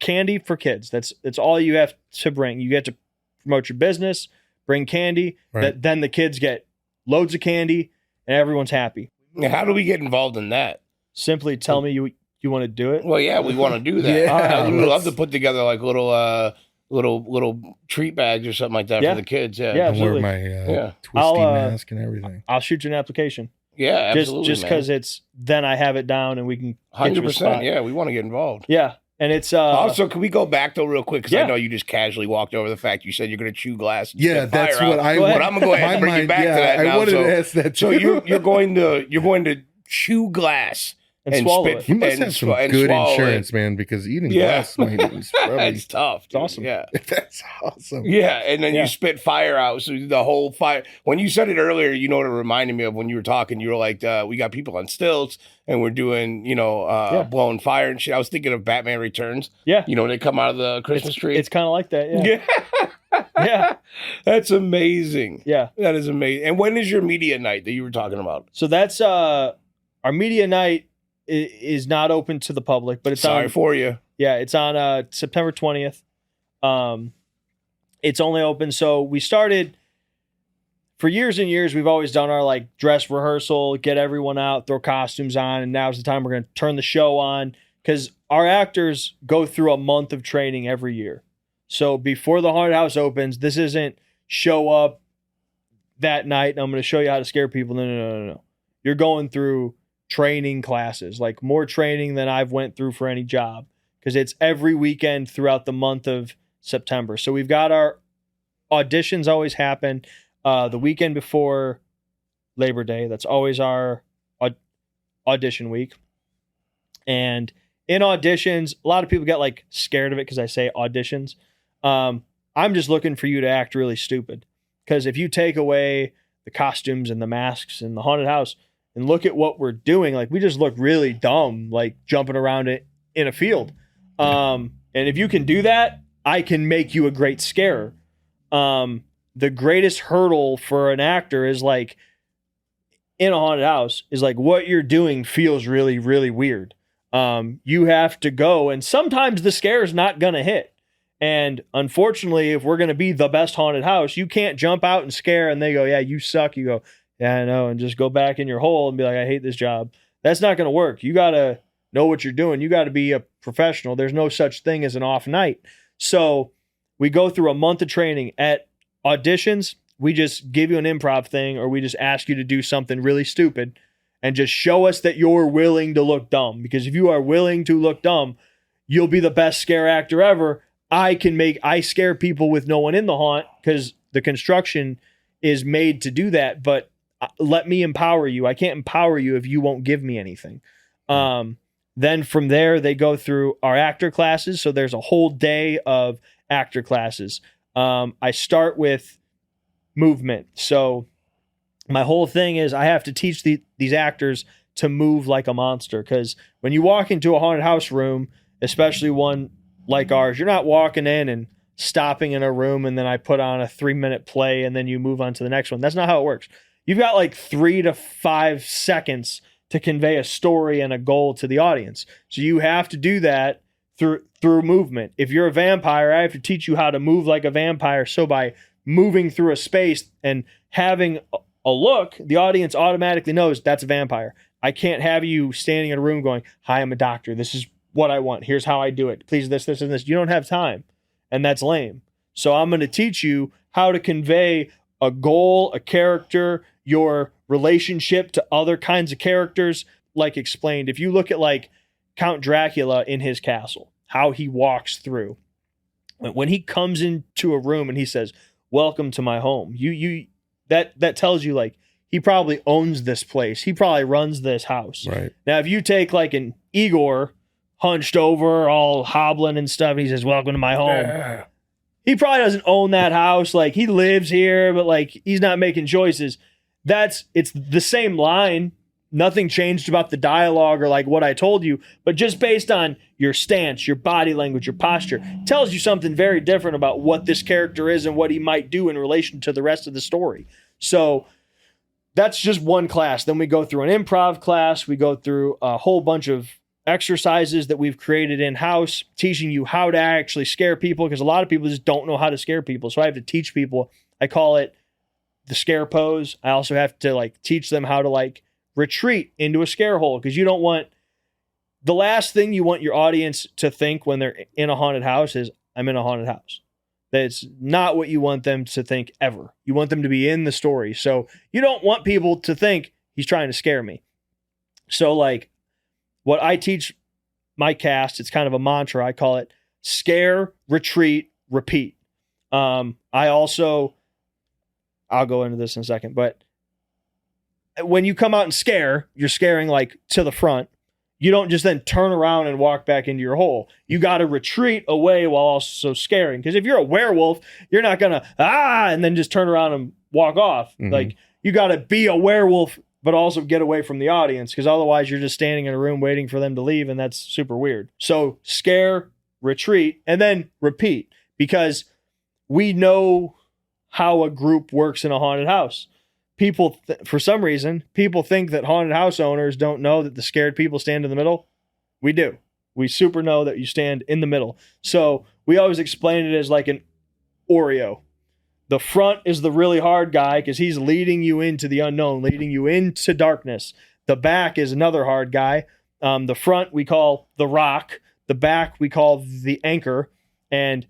D: candy for kids. That's all you have to bring. You get to promote your business, bring candy,
C: right.
D: then the kids get loads of candy and everyone's happy.
B: How do we get involved in that?
D: Simply tell me you want to do it.
B: Well, yeah, we want to do that.
C: Yeah,
B: we would love to put together like little treat bags or something like that for the kids. Yeah,
D: Yeah,
C: I
D: absolutely.
C: wear my twisty
D: I'll,
C: mask and everything.
D: I'll shoot you an application.
B: Yeah, absolutely.
D: Just because then I have it down and we can get you a
B: 100%.
D: spot.
B: Yeah, we want to get involved.
D: Yeah. And it's
B: also, can we go back though real quick? Because
D: Yeah.
B: I know you just casually walked over the fact you said you're going to chew glass. And
C: Yeah,
B: spit
C: that's
B: fire
C: what
B: out.
C: I.
B: But I'm going to go ahead and bring you back to that now.
C: I wanted
B: so,
C: to ask that.
B: so
C: too.
B: you're going to chew glass
D: and swallow
B: spit.
D: it.
C: You must
B: and
C: have some
B: and
C: good
B: swallow
C: insurance,
B: it.
C: man, because eating
B: Yeah.
C: glass is probably
B: It's tough.
D: It's awesome.
B: Yeah.
C: that's awesome.
B: Yeah, and then
D: Yeah.
B: you spit fire out. So the whole fire. When you said it earlier, you know what it reminded me of when you were talking. You were like, we got people on stilts and we're doing, blowing fire and shit. I was thinking of Batman Returns.
D: Yeah.
B: They come out of the Christmas tree.
D: It's kind of like that. Yeah.
B: Yeah.
D: Yeah.
B: That's amazing.
D: Yeah.
B: That is amazing. And when is your media night that you were talking about?
D: So that's our media night is not open to the public, but it's
B: Sorry
D: on.
B: for you.
D: Yeah, it's on September 20th. It's only open. So we started for years and years. We've always done our like dress rehearsal, get everyone out, throw costumes on, and now's the time we're going to turn the show on because our actors go through a month of training every year. So before the haunted house opens, this isn't show up that night and I'm going to show you how to scare people. No. You're going through training classes, like more training than I've went through for any job because it's every weekend throughout the month of September. So we've got our auditions always happen the weekend before Labor Day. That's always our audition week. And in auditions, a lot of people get like scared of it because I say auditions. I'm just looking for you to act really stupid because if you take away the costumes and the masks and the haunted house and look at what we're doing, like we just look really dumb, like jumping around it in a field. And if you can do that, I can make you a great scarer. The greatest hurdle for an actor is like in a haunted house is like what you're doing feels really, really weird. You have to go and sometimes the scare is not going to hit. And unfortunately, if we're going to be the best haunted house, you can't jump out and scare and they go, yeah, you suck. You go, yeah, I know. And just go back in your hole and be like, I hate this job. That's not going to work. You got to know what you're doing. You got to be a professional. There's no such thing as an off night. So we go through a month of training. At auditions, we just give you an improv thing or we just ask you to do something really stupid and just show us that you're willing to look dumb. Because if you are willing to look dumb, you'll be the best scare actor ever. I scare people with no one in the haunt because the construction is made to do that. But let me empower you. I can't empower you if you won't give me anything. Then from there, they go through our actor classes. So there's a whole day of actor classes. I start with movement. So my whole thing is I have to teach these actors to move like a monster. Because when you walk into a haunted house room, especially one like ours, you're not walking in and stopping in a room and then I put on a 3-minute play and then you move on to the next one. That's not how it works. You've got like 3 to 5 seconds to convey a story and a goal to the audience. So you have to do that through movement. If you're a vampire, I have to teach you how to move like a vampire. So by moving through a space and having a look, the audience automatically knows that's a vampire. I can't have you standing in a room going, "Hi, I'm a doctor. This is what I want. Here's how I do it. Please, this, and this." You don't have time. And that's lame. So I'm going to teach you how to convey a goal, a character, your relationship to other kinds of characters, like explained. If you look at like Count Dracula in his castle, how he walks through, when he comes into a room and he says, "Welcome to my home," that tells you like he probably owns this place. He probably runs this house.
C: Right.
D: Now, if you take like an Igor hunched over, all hobbling and stuff, and he says, "Welcome to my home." He probably doesn't own that house. Like he lives here, but like he's not making choices. It's the same line. Nothing changed about the dialogue or like what I told you, but just based on your stance, your body language, your posture, tells you something very different about what this character is and what he might do in relation to the rest of the story. So that's just one class. Then we go through an improv class. We go through a whole bunch of exercises that we've created in-house, teaching you how to actually scare people, because a lot of people just don't know how to scare people. So I have to teach people. I call it the scare pose. I also have to like teach them how to like retreat into a scare hole, because you don't want, the last thing you want your audience to think when they're in a haunted house is, "I'm in a haunted house." That's not what you want them to think ever. You want them to be in the story. So you don't want people to think he's trying to scare me. So like what I teach my cast, it's kind of a mantra. I call it scare, retreat, repeat. I'll go into this in a second, but when you come out and scare, you're scaring like to the front. You don't just then turn around and walk back into your hole. You got to retreat away while also scaring. Because if you're a werewolf, you're not going to, and then just turn around and walk off. Mm-hmm. Like you got to be a werewolf, but also get away from the audience. Because otherwise you're just standing in a room waiting for them to leave. And that's super weird. So scare, retreat, and then repeat. Because we know how a group works in a haunted house. People, for some reason, people think that haunted house owners don't know that the scared people stand in the middle. We do. We super know that you stand in the middle. So we always explain it as like an Oreo. The front is the really hard guy because he's leading you into the unknown, leading you into darkness. The back is another hard guy. The front we call the rock. The back we call the anchor. And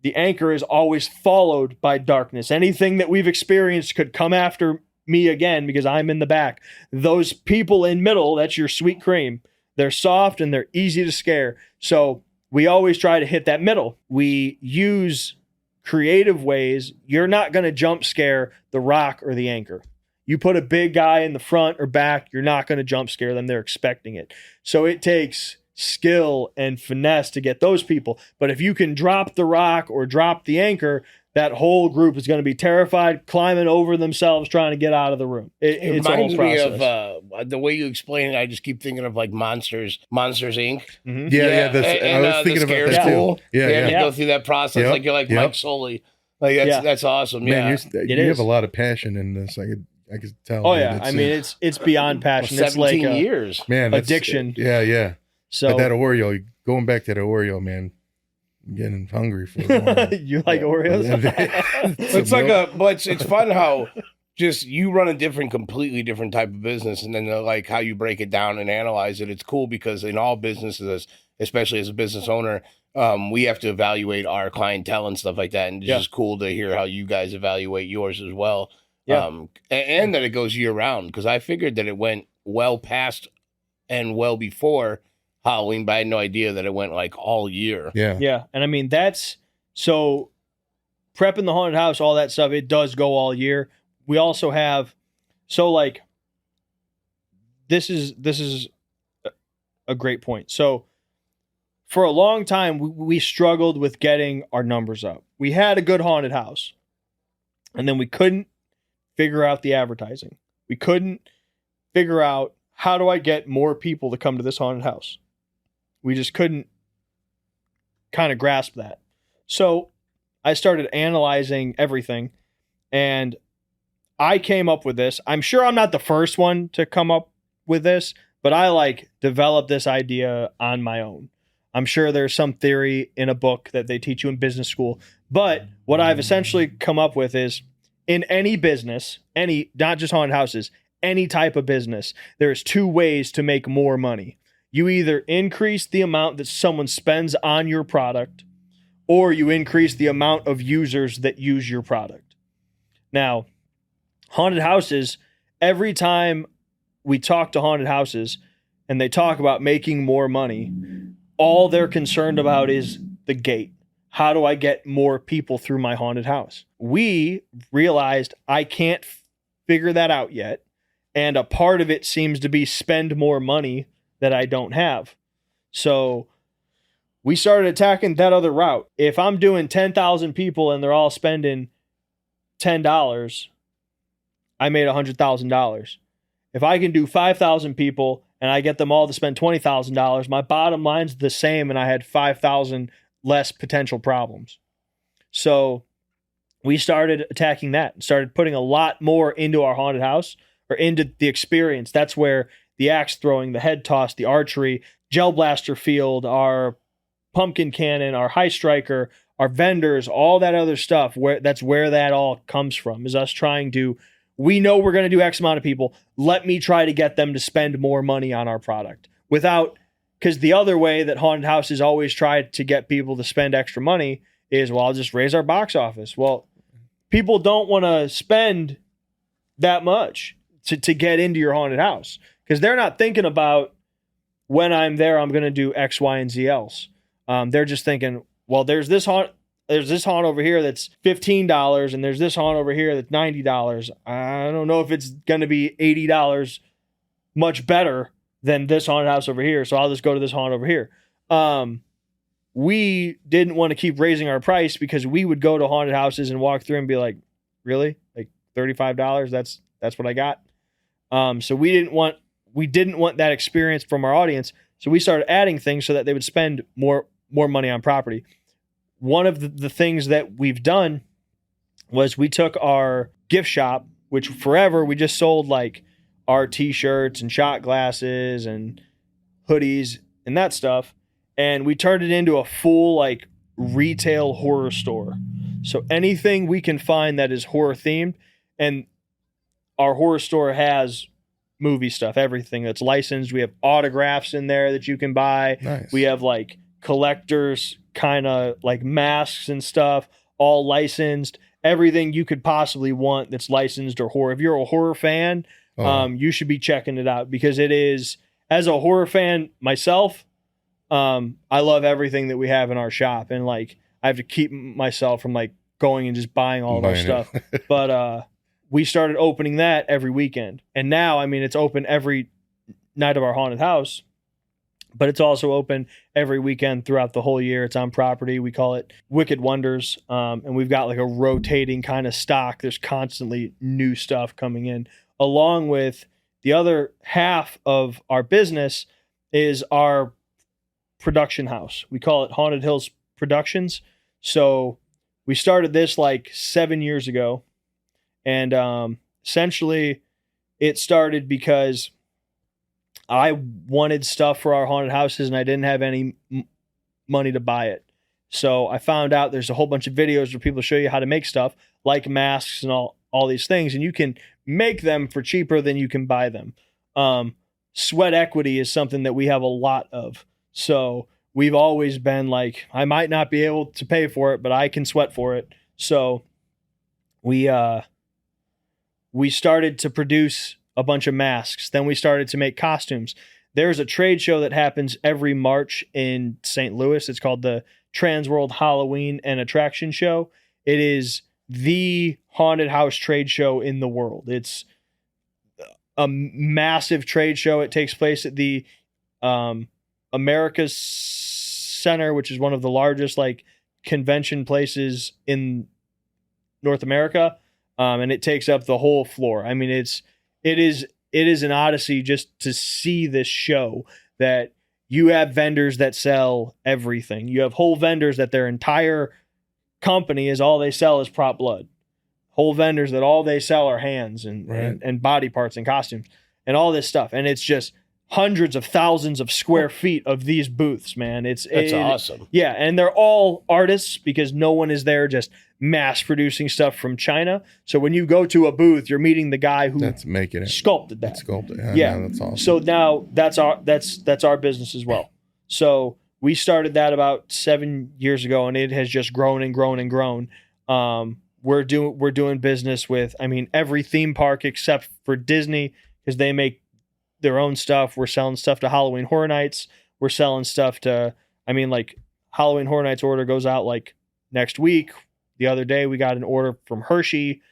D: the anchor is always followed by darkness. Anything that we've experienced could come after me again because I'm in the back. Those people in middle, that's your sweet cream. They're soft and they're easy to scare. So we always try to hit that middle. We use creative ways. You're not going to jump scare the rock or the anchor. You put a big guy in the front or back, you're not going to jump scare them. They're expecting it. So it takes skill and finesse to get those people. But if you can drop the rock or drop the anchor, that whole group is going to be terrified, climbing over themselves, trying to get out of the room. It's a whole process.
B: Me of the way you explain it. I just keep thinking of like Monsters Inc.
C: Mm-hmm. Yeah. I was thinking about that too.
B: Yeah. Go through that process like you're like Mike Sully. Like that's awesome.
C: Man, you have a lot of passion in this. I could tell.
D: Oh yeah, I mean it's beyond passion. It's like
B: years,
C: man.
D: Addiction.
C: Yeah.
D: So
C: but that Oreo, going back to the Oreo, man, I'm getting hungry for it.
D: You like Oreos?
B: It's like but it's fun how just you run a completely different type of business, and then like how you break it down and analyze it. It's cool because in all businesses, especially as a business owner, we have to evaluate our clientele and stuff like that, and it's just cool to hear how you guys evaluate yours as well. Yeah. And that it goes year round, because I figured that it went well past and well before Halloween, but I had no idea that it went like all year.
D: Yeah. And I mean, that's so prepping the haunted house, all that stuff, it does go all year. We also have, so like, this is a great point. So for a long time, we struggled with getting our numbers up. We had a good haunted house, and then we couldn't figure out the advertising. We couldn't figure out, how do I get more people to come to this haunted house? We just couldn't kind of grasp that. So I started analyzing everything, and I came up with this. I'm sure I'm not the first one to come up with this, but I like developed this idea on my own. I'm sure there's some theory in a book that they teach you in business school, but what I've essentially come up with is in any business, not just haunted houses, any type of business, there's two ways to make more money. You either increase the amount that someone spends on your product, or you increase the amount of users that use your product. Now, haunted houses, every time we talk to haunted houses and they talk about making more money, all they're concerned about is the gate. How do I get more people through my haunted house? We realized I can't figure that out yet. And a part of it seems to be spend more money that I don't have. So we started attacking that other route. If I'm doing 10,000 people and they're all spending $10, I made $100,000. If I can do 5,000 people and I get them all to spend $20,000, my bottom line's the same and I had 5,000 less potential problems. So we started attacking that, started putting a lot more into our haunted house or into the experience. That's where the axe throwing, the head toss, the archery, gel blaster field, our pumpkin cannon, our high striker, our vendors, all that other stuff, that's where that all comes from, is us trying to, we know we're going to do X amount of people. Let me try to get them to spend more money on our product because the other way that haunted houses always try to get people to spend extra money is, well, I'll just raise our box office. Well, people don't want to spend that much to get into your haunted house because they're not thinking about when I'm there, I'm going to do X, Y, and Z else. They're just thinking, well, there's this haunt over here that's $15 and there's this haunt over here that's $90. I don't know if it's going to be $80 much better than this haunted house over here, so I'll just go to this haunt over here. We didn't want to keep raising our price because we would go to haunted houses and walk through and be like, really? Like $35? That's what I got? So we didn't want that experience from our audience, so we started adding things so that they would spend more money on property. One of the things that we've done was we took our gift shop, which forever we just sold like our t-shirts and shot glasses and hoodies and that stuff, and we turned it into a full like retail horror store. So anything we can find that is horror themed, and our horror store has movie stuff, everything that's licensed. We have autographs in there that you can buy.
C: Nice.
D: We have like collectors kind of like masks and stuff, all licensed. Everything you could possibly want that's licensed or horror. If you're a horror fan, you should be checking it out because it is, as a horror fan myself, I love everything that we have in our shop, and like I have to keep myself from like going and just buying all of our stuff. But we started opening that every weekend, and now I mean it's open every night of our haunted house, but it's also open every weekend throughout the whole year. It's on property. We call it Wicked Wonders, and we've got like a rotating kind of stock. There's constantly new stuff coming in. Along with the other half of our business is our production house. We call it Haunted Hills Productions. So we started this like 7 years ago. And essentially it started because I wanted stuff for our haunted houses and I didn't have any money to buy it. So I found out there's a whole bunch of videos where people show you how to make stuff like masks and all these things. And you can make them for cheaper than you can buy them. Sweat equity is something that we have a lot of. So we've always been like, I might not be able to pay for it, but I can sweat for it. So we started to produce a bunch of masks. Then we started to make costumes. There's a trade show that happens every March in St. Louis. It's called the Trans World Halloween and Attraction Show. It is the haunted house trade show in the world. It's a massive trade show. It takes place at the America's Center, which is one of the largest like convention places in North America. And it takes up the whole floor. I mean, it is an odyssey just to see this show, that you have vendors that sell everything. You have whole vendors that their entire company is all they sell is prop blood. Whole vendors that all they sell are hands and body parts and costumes and all this stuff. And it's just hundreds of thousands of square feet of these booths, man. That's
B: awesome.
D: Yeah, and they're all artists because no one is there just mass producing stuff from China. So when you go to a booth, you're meeting the guy who
C: That's making it.
D: sculpted that.
C: Sculpted.
D: Yeah,
C: that's awesome.
D: So now that's our business as well. So we started that about 7 years ago, and it has just grown and grown and grown. We're doing business with, I mean, every theme park except for Disney because they make their own stuff. We're selling stuff to Halloween Horror Nights. We're selling stuff to, I mean, like Halloween Horror Nights order goes out like next week. The other day we got an order from Hershey.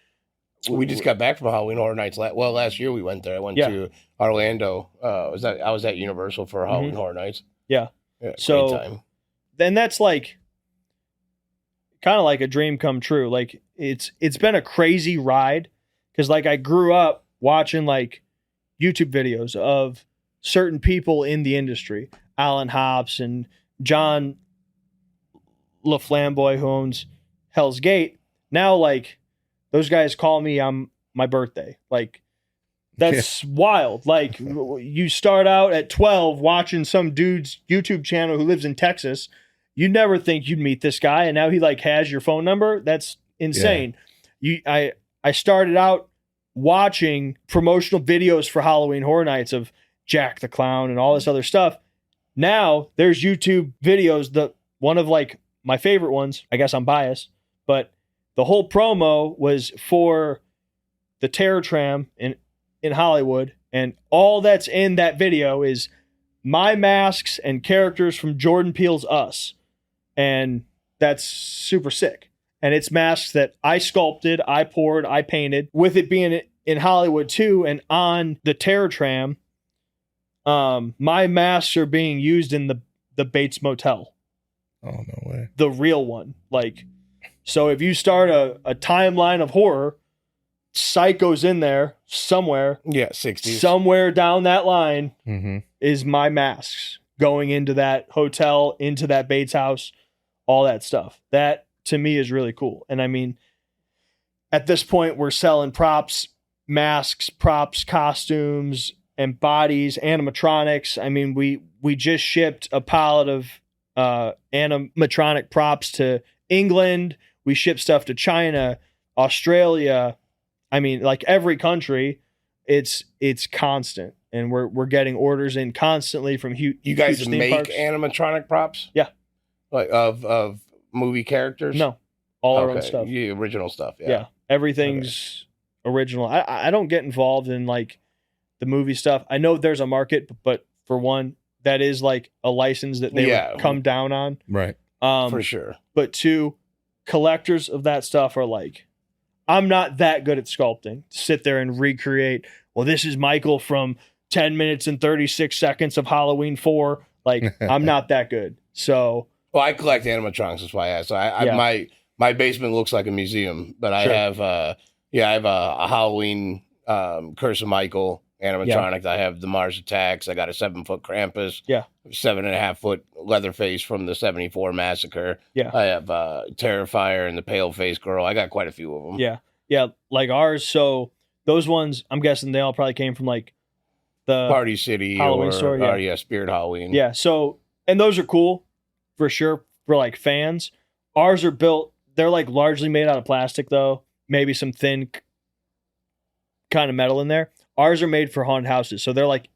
B: We just got back from Halloween Horror Nights. Last year we went there. I went to Orlando. I was at Universal for Halloween Horror Nights.
D: Yeah.
B: So great time.
D: Then that's like kind of like a dream come true. Like it's been a crazy ride because like I grew up watching like YouTube videos of certain people in the industry, Alan Hops and John LaFlamboy, who owns Hell's Gate. Now, like those guys call me on my birthday. Like that's wild. Like you start out at 12 watching some dude's YouTube channel who lives in Texas. You never think you'd meet this guy, and now he like has your phone number. That's insane. I started out watching promotional videos for Halloween Horror Nights of Jack the Clown and all this other stuff. Now there's YouTube videos. One of like my favorite ones, I guess I'm biased, but the whole promo was for the Terror Tram in Hollywood. And all that's in that video is my masks and characters from Jordan Peele's Us. And that's super sick. And it's masks that I sculpted, I poured, I painted, with it being in Hollywood too. And on the Terror Tram, my masks are being used in the Bates Motel.
C: Oh, no way.
D: The real one. Like, so if you start a timeline of horror, Psycho's in there somewhere.
B: Yeah, 60s.
D: Somewhere down that line is my masks going into that hotel, into that Bates house, all that stuff. That to me is really cool. And I mean, at this point, we're selling props, masks, props, costumes, and bodies, animatronics. I mean, we just shipped a pallet of animatronic props to England. We ship stuff to China, Australia. I mean, like every country, it's constant, and we're getting orders in constantly from huge.
B: You guys
D: huge
B: make
D: parks.
B: animatronic props?
D: Yeah,
B: like of movie characters?
D: No, all our own stuff.
B: Yeah, original stuff.
D: Yeah, everything's original. I don't get involved in like the movie stuff. I know there's a market, but for one, that is like a license that they would come down on.
C: Right.
B: For sure.
D: But two, collectors of that stuff are like, I'm not that good at sculpting to sit there and recreate, well, this is Michael from 10 minutes and 36 seconds of Halloween 4. Like, I'm not that good. So.
B: Well, I collect animatronics. That's why I asked. My basement looks like a museum, but I have a Halloween Curse of Michael animatronic. I have the Mars Attacks. I got a 7-foot Krampus. Yeah. 7.5-foot Leatherface from the 74 Massacre. Yeah. I have Terrifier and the Paleface Girl. I got quite a few of them.
D: Yeah. Yeah. Like ours. So those ones, I'm guessing they all probably came from like the
B: Party City
D: Halloween store.
B: Yeah. Spirit Halloween.
D: Yeah. So, and those are cool for sure for like fans. Ours are built, they're like largely made out of plastic though. Maybe some thin kind of metal in there. Ours are made for haunted houses. So they're like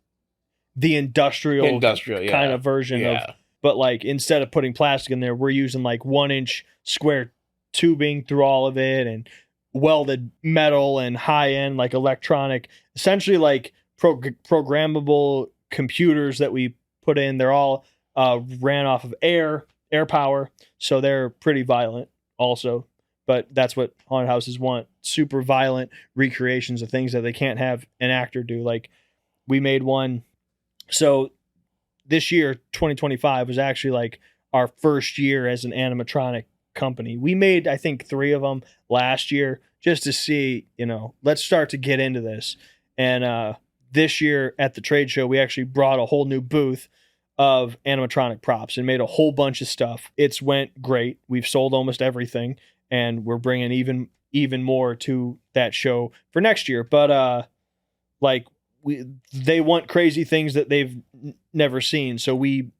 D: the industrial kind of version of, but like instead of putting plastic in there, we're using like 1-inch square tubing through all of it and welded metal and high end, like electronic, essentially like programmable computers that we put in. They're all ran off of air power. So they're pretty violent also. But that's what haunted houses want. Super violent recreations of things that they can't have an actor do. Like we made one. So this year, 2025, was actually like our first year as an animatronic company. We made, I think, 3 of them last year just to see, let's start to get into this. And this year at the trade show, we actually brought a whole new booth. of animatronic props and made a whole bunch of stuff. It's went great. We've sold almost everything, and we're bringing even more to that show for next year. But they want crazy things that they've never seen. So we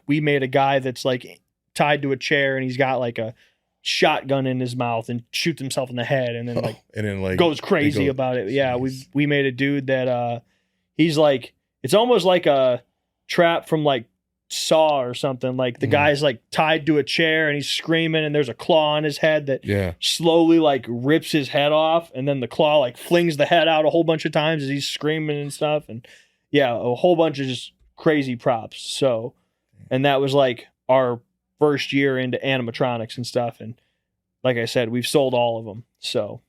D: made a guy that's like tied to a chair and he's got like a shotgun in his mouth and shoots himself in the head and then goes crazy about it. Yeah, we made a dude that he's like, it's almost like a trap from like Saw or something. Like the guy's like tied to a chair and he's screaming and there's a claw on his head that slowly like rips his head off, and then the claw like flings the head out a whole bunch of times as he's screaming and stuff. And a whole bunch of just crazy props. So, and that was like our first year into animatronics and stuff. And like I said, we've sold all of them. So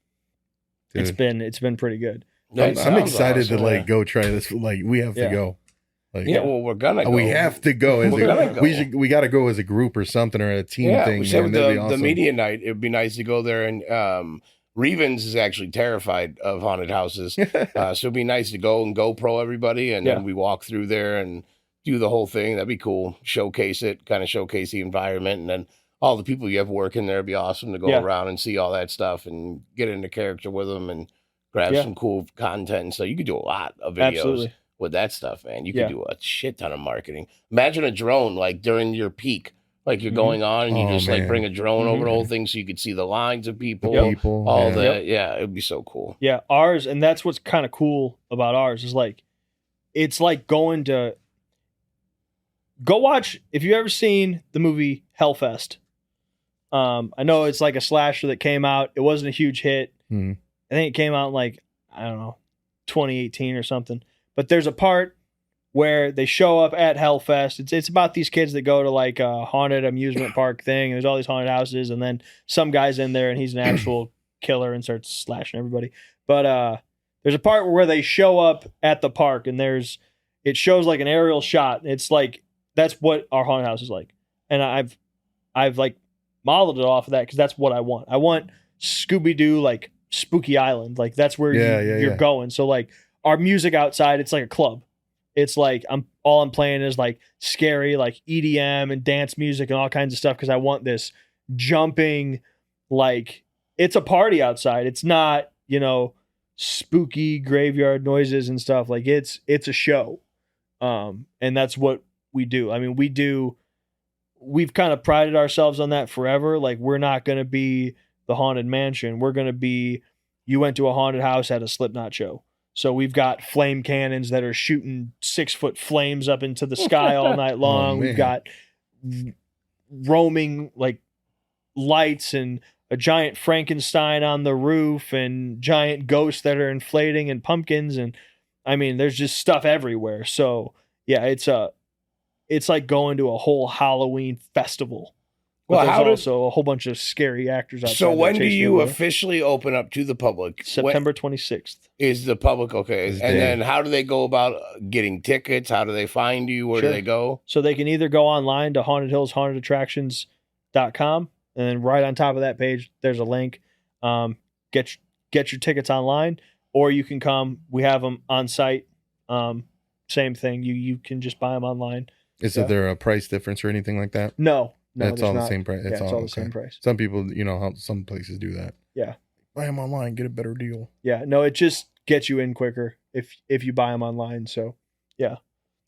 D: it's been pretty good.
C: I'm excited to go try this. Like we have to go.
B: We're gonna go.
C: We have to go. We got to go as a group or something, or a team thing.
B: We said with the media night, it'd be nice to go there. And Revens is actually terrified of haunted houses, so it'd be nice to go and GoPro everybody, and then we walk through there and do the whole thing. That'd be cool. Showcase it, kind of showcase the environment, and then all the people you have working there. It'd be awesome to go around and see all that stuff and get into character with them and grab some cool content. And so you could do a lot of videos. With that stuff, man. You could do a shit ton of marketing. Imagine a drone, like during your peak, like you're going on and you just like bring a drone over the whole thing so you could see the lines of people, all that. Yeah, it would be so cool.
D: Yeah, ours, and that's what's kind of cool about ours is like, it's like go watch, if you've ever seen the movie Hellfest. I know it's like a slasher that came out. It wasn't a huge hit. I think it came out in like, I don't know, 2018 or something. But there's a part where they show up at Hellfest. It's about these kids that go to like a haunted amusement park thing. And there's all these haunted houses, and then some guy's in there and he's an actual killer and starts slashing everybody. But there's a part where they show up at the park and it shows like an aerial shot. It's like that's what our haunted house is like, and I've like modeled it off of that because that's what I want. I want Scooby-Doo like Spooky Island, like that's where you're going. So like. Our music outside, it's like a club. It's like I'm playing is like scary, like EDM and dance music and all kinds of stuff because I want this jumping, like it's a party outside. It's not, spooky graveyard noises and stuff. Like it's a show. And that's what we do. I mean, we've kind of prided ourselves on that forever. Like we're not going to be the Haunted Mansion. We're going to be, you went to a haunted house at a Slipknot show. So we've got flame cannons that are shooting 6-foot flames up into the sky all night long. We've got roaming like lights and a giant Frankenstein on the roof and giant ghosts that are inflating and pumpkins. And I mean, there's just stuff everywhere. So yeah, it's like going to a whole Halloween festival. But there's also a whole bunch of scary actors outside.
B: So when do you officially open up to the public?
D: September 26th.
B: Is the public okay? And then how do they go about getting tickets? How do they find you? Where do they go?
D: So they can either go online to hauntedhillshauntedattractions.com, and then right on top of that page, there's a link. Get your tickets online, or you can come. We have them on site. Same thing. You can just buy them online.
C: Is there a price difference or anything like that?
D: No,
C: it's all the same price.
D: It's all the same price.
C: Some people, how some places do that.
D: Yeah.
C: Buy them online, get a better deal.
D: Yeah. No, it just gets you in quicker if you buy them online. So, yeah.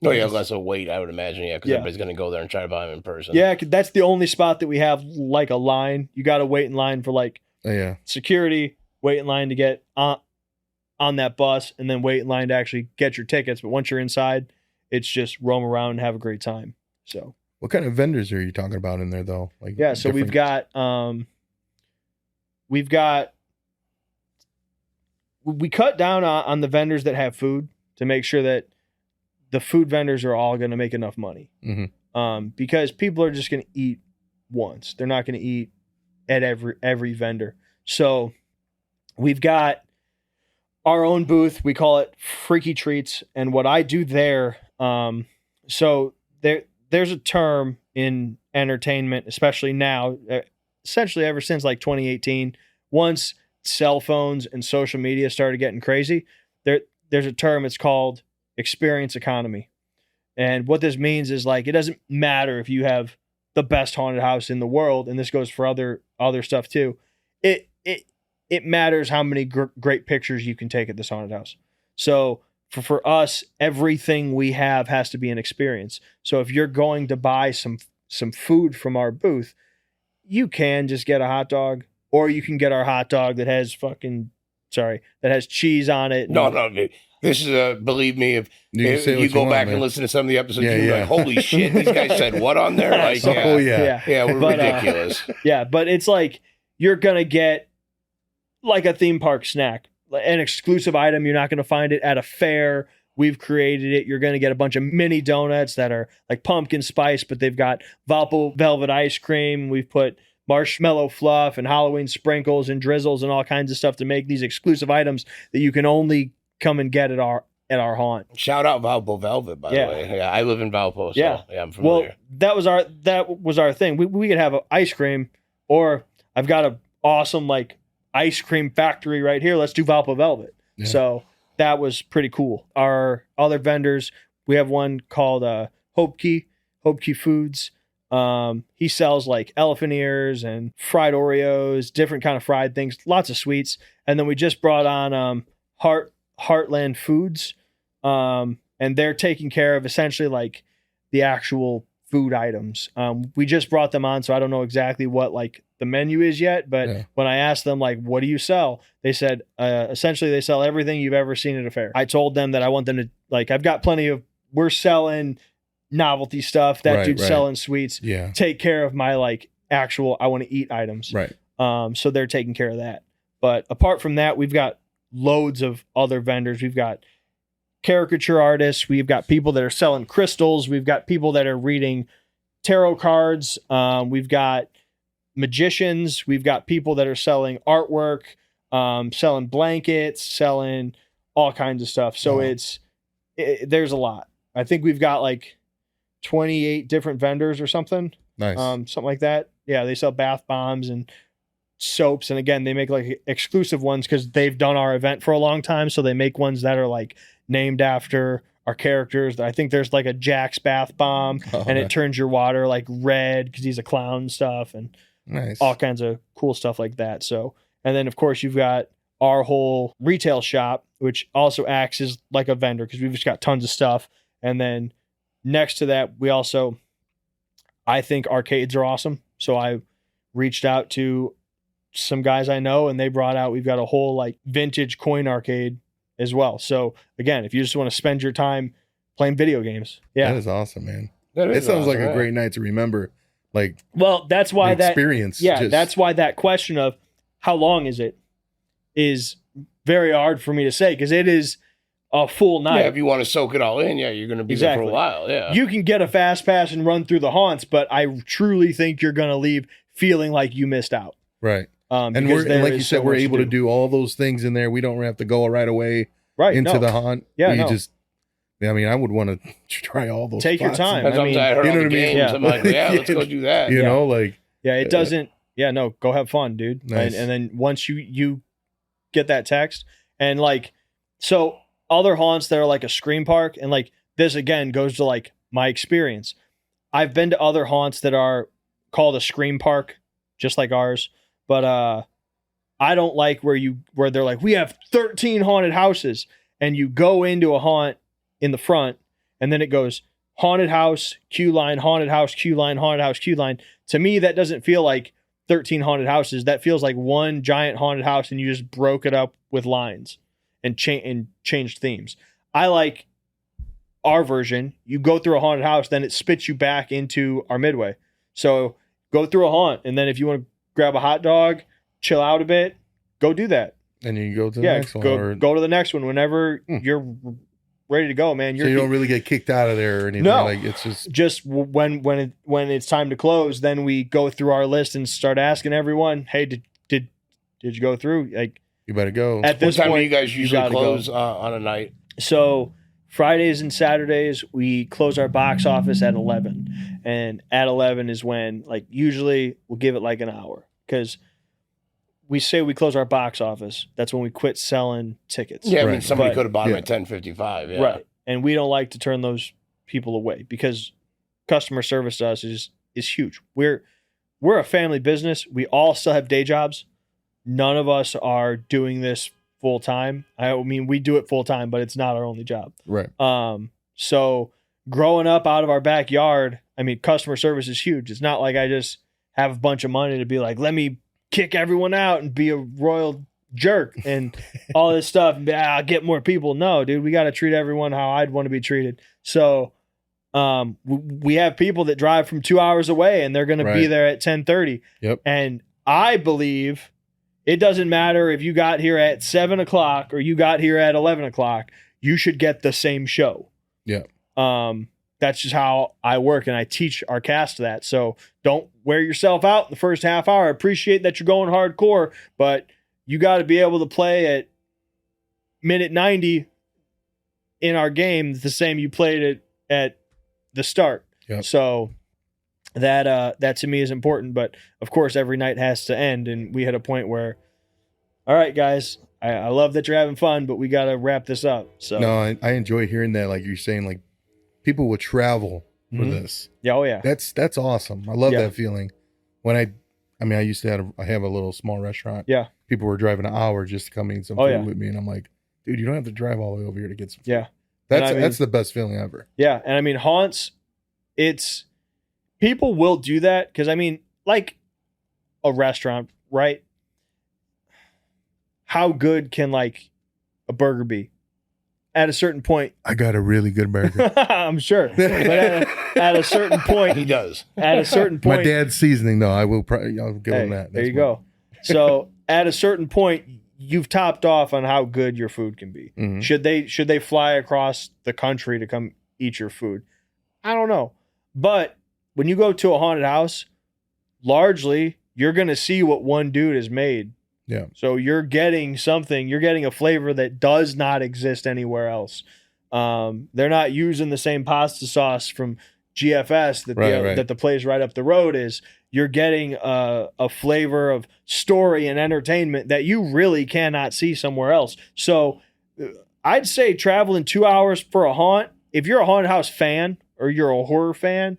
B: No, you have less of a wait, I would imagine. Yeah, because everybody's going to go there and try to buy them in person.
D: Yeah, that's the only spot that we have like a line. You got to wait in line for like security, wait in line to get on that bus, and then wait in line to actually get your tickets. But once you're inside, it's just roam around and have a great time. So.
C: What kind of vendors are you talking about in there, though? Like,
D: so we've got we cut down on the vendors that have food to make sure that the food vendors are all going to make enough money. Because people are just going to eat once. They're not going to eat at every vendor. So we've got our own booth. We call it Freaky Treats. And what I do there, so there's a term in entertainment, especially now, essentially ever since like 2018, once cell phones and social media started getting crazy, there's a term, it's called experience economy. And what this means is like, it doesn't matter if you have the best haunted house in the world, and this goes for other stuff too. It matters how many great pictures you can take at this haunted house. So for us, everything we have has to be an experience. So if you're going to buy some food from our booth, you can just get a hot dog, or you can get our hot dog that has cheese on it.
B: No, dude. This is believe me, if you go back and listen to some of the episodes, you're like, holy shit, these guys said what on there? Like, we're ridiculous.
D: But it's like, you're going to get like a theme park snack, an exclusive item. You're not going to find it at a fair. We've created it. You're going to get a bunch of mini donuts that are like pumpkin spice, but they've got Valpo velvet ice cream. We've put marshmallow fluff and Halloween sprinkles and drizzles and all kinds of stuff to make these exclusive items that you can only come and get at our haunt.
B: Shout out Valpo Velvet, by the way. Yeah, I live in Valpo, so I'm familiar.
D: Well, that was our thing. We could have ice cream, or I've got a awesome like ice cream factory right here. Let's do Valpo Velvet. Yeah. So that was pretty cool. Our other vendors, we have one called Hope Key Foods. He sells like elephant ears and fried Oreos, different kind of fried things, lots of sweets. And then we just brought on Heartland Foods, and they're taking care of essentially like the actual food items. We just brought them on, so I don't know exactly what like the menu is yet, but when I asked them like, what do you sell? They said, essentially they sell everything you've ever seen at a fair. I told them that I want them to, like, I've got plenty of, we're selling novelty stuff, that dude's selling sweets. Yeah. Take care of my like actual, I want to eat items.
C: Right.
D: So they're taking care of that. But apart from that, we've got loads of other vendors. We've got caricature artists. We've got people that are selling crystals. We've got people that are reading tarot cards. We've got magicians. We've got people that are selling artwork, selling blankets, selling all kinds of stuff. So there's a lot. I think we've got like 28 different vendors or something.
C: Nice.
D: Something like that. Yeah, they sell bath bombs and soaps, and again, they make like exclusive ones because they've done our event for a long time, so they make ones that are like named after our characters. I think there's like a Jack's bath bomb, and it turns your water like red because he's a clown and stuff, and all kinds of cool stuff like that. So, and then of course you've got our whole retail shop, which also acts as like a vendor because we've just got tons of stuff. And then next to that, we also, I think arcades are awesome. So I reached out to some guys I know, and they brought out, we've got a whole like vintage coin arcade as well. So again, if you just want to spend your time playing video games. Yeah.
C: That is awesome, man. It sounds like a great night to remember. Like,
D: well, that's why that
C: experience.
D: That's why that question of how long is it is very hard for me to say, because it is a full night.
B: Yeah, if you want to soak it all in, you're going to be there for a while. Yeah.
D: You can get a fast pass and run through the haunts, but I truly think you're going to leave feeling like you missed out.
C: Right. And like you said, we're able to do all those things in there. We don't have to go right away into the haunt.
D: Yeah,
C: I mean, I would want to try all those.
D: Take your time.
B: I mean, I heard all the games. Yeah. I'm like, let's go do that.
C: You know, like.
D: Yeah, it doesn't. Yeah, no, go have fun, dude. Nice. And then once you get that text, and like, so other haunts that are like a scream park, and like this again goes to like my experience. I've been to other haunts that are called a scream park, just like ours. But I don't like where they're like, we have 13 haunted houses, and you go into a haunt in the front, and then it goes haunted house, queue line, haunted house, queue line, haunted house, queue line. To me, that doesn't feel like 13 haunted houses. That feels like one giant haunted house, and you just broke it up with lines and changed themes. I like our version. You go through a haunted house, then it spits you back into our midway. So go through a haunt, and then if you want to grab a hot dog, chill out a bit, go do that.
C: And you go to the next one.
D: Go to the next one whenever you're ready to go, man.
C: So you don't really get kicked out of there or anything.
D: No,
C: like it's
D: just when it's time to close, then we go through our list and start asking everyone, hey, did you go through? Like,
C: you better go.
B: At this point, do you guys usually close on a night?
D: So Fridays and Saturdays, we close our box office at 11. And at 11 is when, like, usually we'll give it like an hour. Because we say we close our box office. That's when we quit selling tickets.
B: Yeah, I mean, somebody could have bought them at 10:55. Yeah.
D: Right. And we don't like to turn those people away because customer service to us is huge. We're a family business. We all still have day jobs. None of us are doing this full time. I mean, we do it full time, but it's not our only job.
C: Right.
D: So growing up out of our backyard, I mean, customer service is huge. It's not like I just have a bunch of money to be like, let me kick everyone out and be a royal jerk and all this stuff and I'll get more people. No, dude, we got to treat everyone how I'd want to be treated. So we have people that drive from 2 hours away and they're going to be there at 10:30.
C: Yep.
D: And I believe it doesn't matter if you got here at 7 o'clock or you got here at 11 o'clock, you should get the same show.
C: Yeah.
D: That's just how I work and I teach our cast that. So don't wear yourself out in the first half hour. I appreciate that you're going hardcore, but you got to be able to play at minute 90 in our game the same you played it at the start.
C: Yep.
D: So that to me is important, but of course every night has to end. And we had a point where, all right, guys, I love that you're having fun, but we got to wrap this up. So
C: no, I enjoy hearing that. Like you're saying, like people would travel for this.
D: Yeah. Oh yeah.
C: That's awesome. I love that feeling. When I used to have a little small restaurant.
D: Yeah.
C: People were driving an hour just to come eat some food with me. And I'm like, dude, you don't have to drive all the way over here to get some food.
D: Yeah.
C: That's the best feeling ever.
D: Yeah. And I mean, haunts, people will do that. Cause I mean, like a restaurant, right? How good can like a burger be? At a certain point,
C: I got a really good burger.
D: I'm sure. But at a certain point,
B: he does.
D: At a certain point,
C: my dad's seasoning though. I'll give him that.
D: There you go. So at a certain point, you've topped off on how good your food can be.
C: Mm-hmm.
D: Should they fly across the country to come eat your food? I don't know. But when you go to a haunted house, largely you're going to see what one dude has made.
C: Yeah.
D: So you're getting something, you're getting a flavor that does not exist anywhere else. They're not using the same pasta sauce from GFS that the place right up the road is. You're getting a flavor of story and entertainment that you really cannot see somewhere else. So I'd say traveling 2 hours for a haunt, if you're a haunted house fan or you're a horror fan,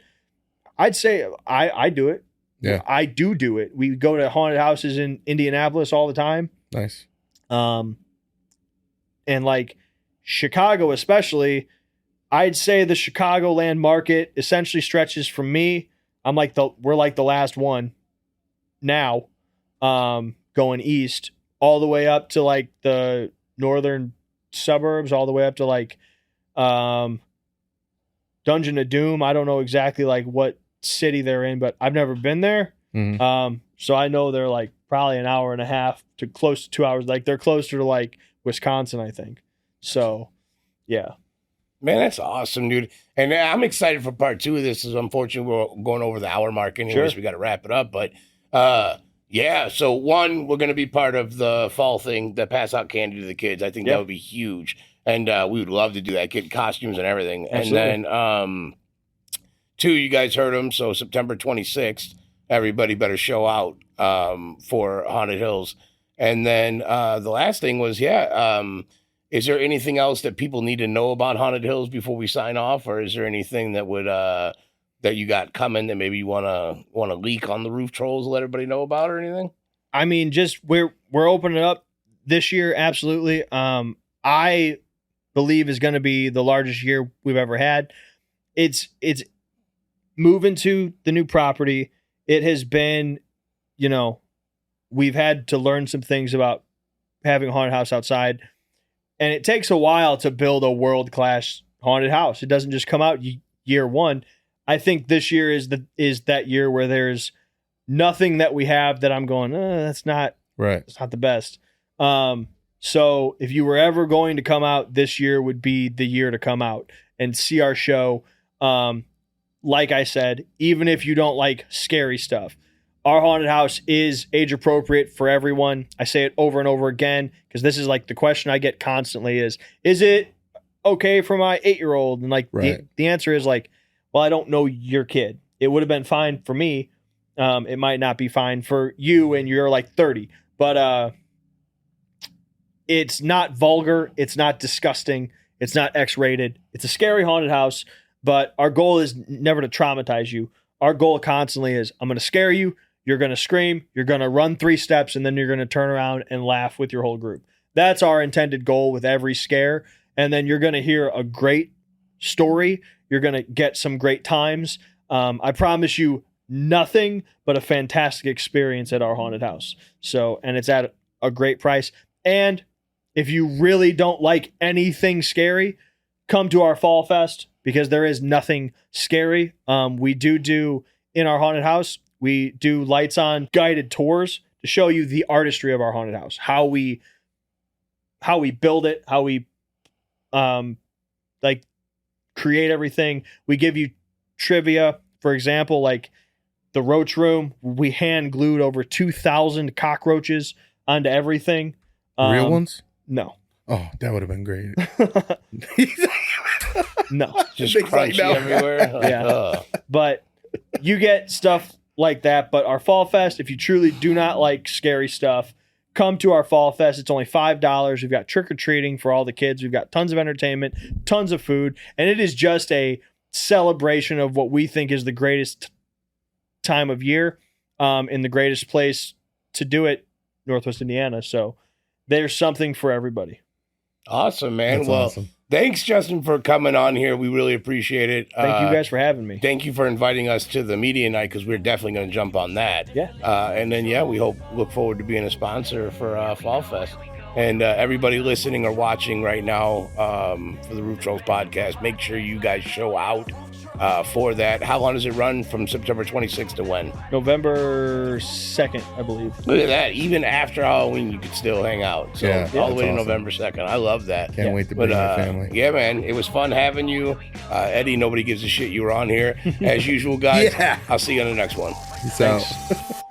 D: I'd say I do it.
C: Yeah,
D: I do it. We go to haunted houses in Indianapolis all the time.
C: Nice.
D: And like Chicago, especially, I'd say the Chicagoland market essentially stretches from me. We're like the last one now, going east all the way up to like the northern suburbs, all the way up to like Dungeon of Doom. I don't know exactly like what city they're in, but I've never been there.
C: Mm-hmm.
D: So I know they're like probably an hour and a half to close to 2 hours. Like they're closer to like Wisconsin, I think. So yeah.
B: Man, that's awesome, dude. And I'm excited for part 2 of this. Is unfortunately we're going over the hour mark anyways. Sure. We got to wrap it up. But yeah, so one, we're going to be part of the fall thing that pass out candy to the kids. I think that would be huge. And we would love to do that, get costumes and everything. Absolutely. And then 2, you guys heard them. So September 26th, everybody better show out for Haunted Hills. And then the last thing was, is there anything else that people need to know about Haunted Hills before we sign off? Or is there anything that would that you got coming that maybe you want to leak on the Roof Trollz, let everybody know about or anything?
D: I mean, just we're opening up this year. Absolutely. I believe is going to be the largest year we've ever had. It's moving to the new property. It has been, we've had to learn some things about having a haunted house outside. And it takes a while to build a world-class haunted house. It doesn't just come out year one. I think this year is that year where there's nothing that we have that I'm going, that's not right. It's not the best. So if you were ever going to come out, this year would be the year to come out and see our show. Like I said, even if you don't like scary stuff, our haunted house is age appropriate for everyone. I say it over and over again because this is like the question I get constantly is it okay for my 8-year-old? And like the answer is like, well, I don't know your kid. It would have been fine for me. It might not be fine for you and you're like 30, but it's not vulgar. It's not disgusting. It's not X-rated. It's a scary haunted house. But our goal is never to traumatize you. Our goal constantly is, I'm going to scare you. You're going to scream. You're going to run 3 steps, and then you're going to turn around and laugh with your whole group. That's our intended goal with every scare. And then you're going to hear a great story. You're going to get some great times. I promise you nothing but a fantastic experience at our haunted house. So, and it's at a great price. And if you really don't like anything scary, come to our Fall Fest, because there is nothing scary. We do in our haunted house, we do lights on guided tours to show you the artistry of our haunted house, how we build it, how we like create everything. We give you trivia, for example, like the roach room, we hand glued over 2,000 cockroaches onto everything.
C: Real ones?
D: No.
C: Oh, that would have been great.
D: No.
B: Just crunchy everywhere.
D: Yeah. But you get stuff like that. But our Fall Fest, if you truly do not like scary stuff, come to our Fall Fest. It's only $5. We've got trick-or-treating for all the kids. We've got tons of entertainment, tons of food. And it is just a celebration of what we think is the greatest time of year, in the greatest place to do it, Northwest Indiana. So there's something for everybody.
B: Awesome, man.
C: That's
B: well,
C: awesome.
B: Thanks, Justin, for coming on here. We really appreciate it.
D: Thank you guys for having me.
B: Thank you for inviting us to the media night, because we're definitely going to jump on that.
D: Yeah.
B: And then, we look forward to being a sponsor for Fall Fest. And everybody listening or watching right now for the Roof Trollz Podcast, make sure you guys show out for that. How long does it run? From September 26th to when?
D: November 2nd, I believe.
B: Look at that. Even after Halloween, you could still hang out. So all the way to
C: awesome.
B: November 2nd. I love that.
C: Can't wait to bring my family.
B: Yeah, man. It was fun having you. Eddie, nobody gives a shit you were on here. As usual, guys.
C: Yeah.
B: I'll see you on the next one.
C: Peace
B: Thanks.
C: out.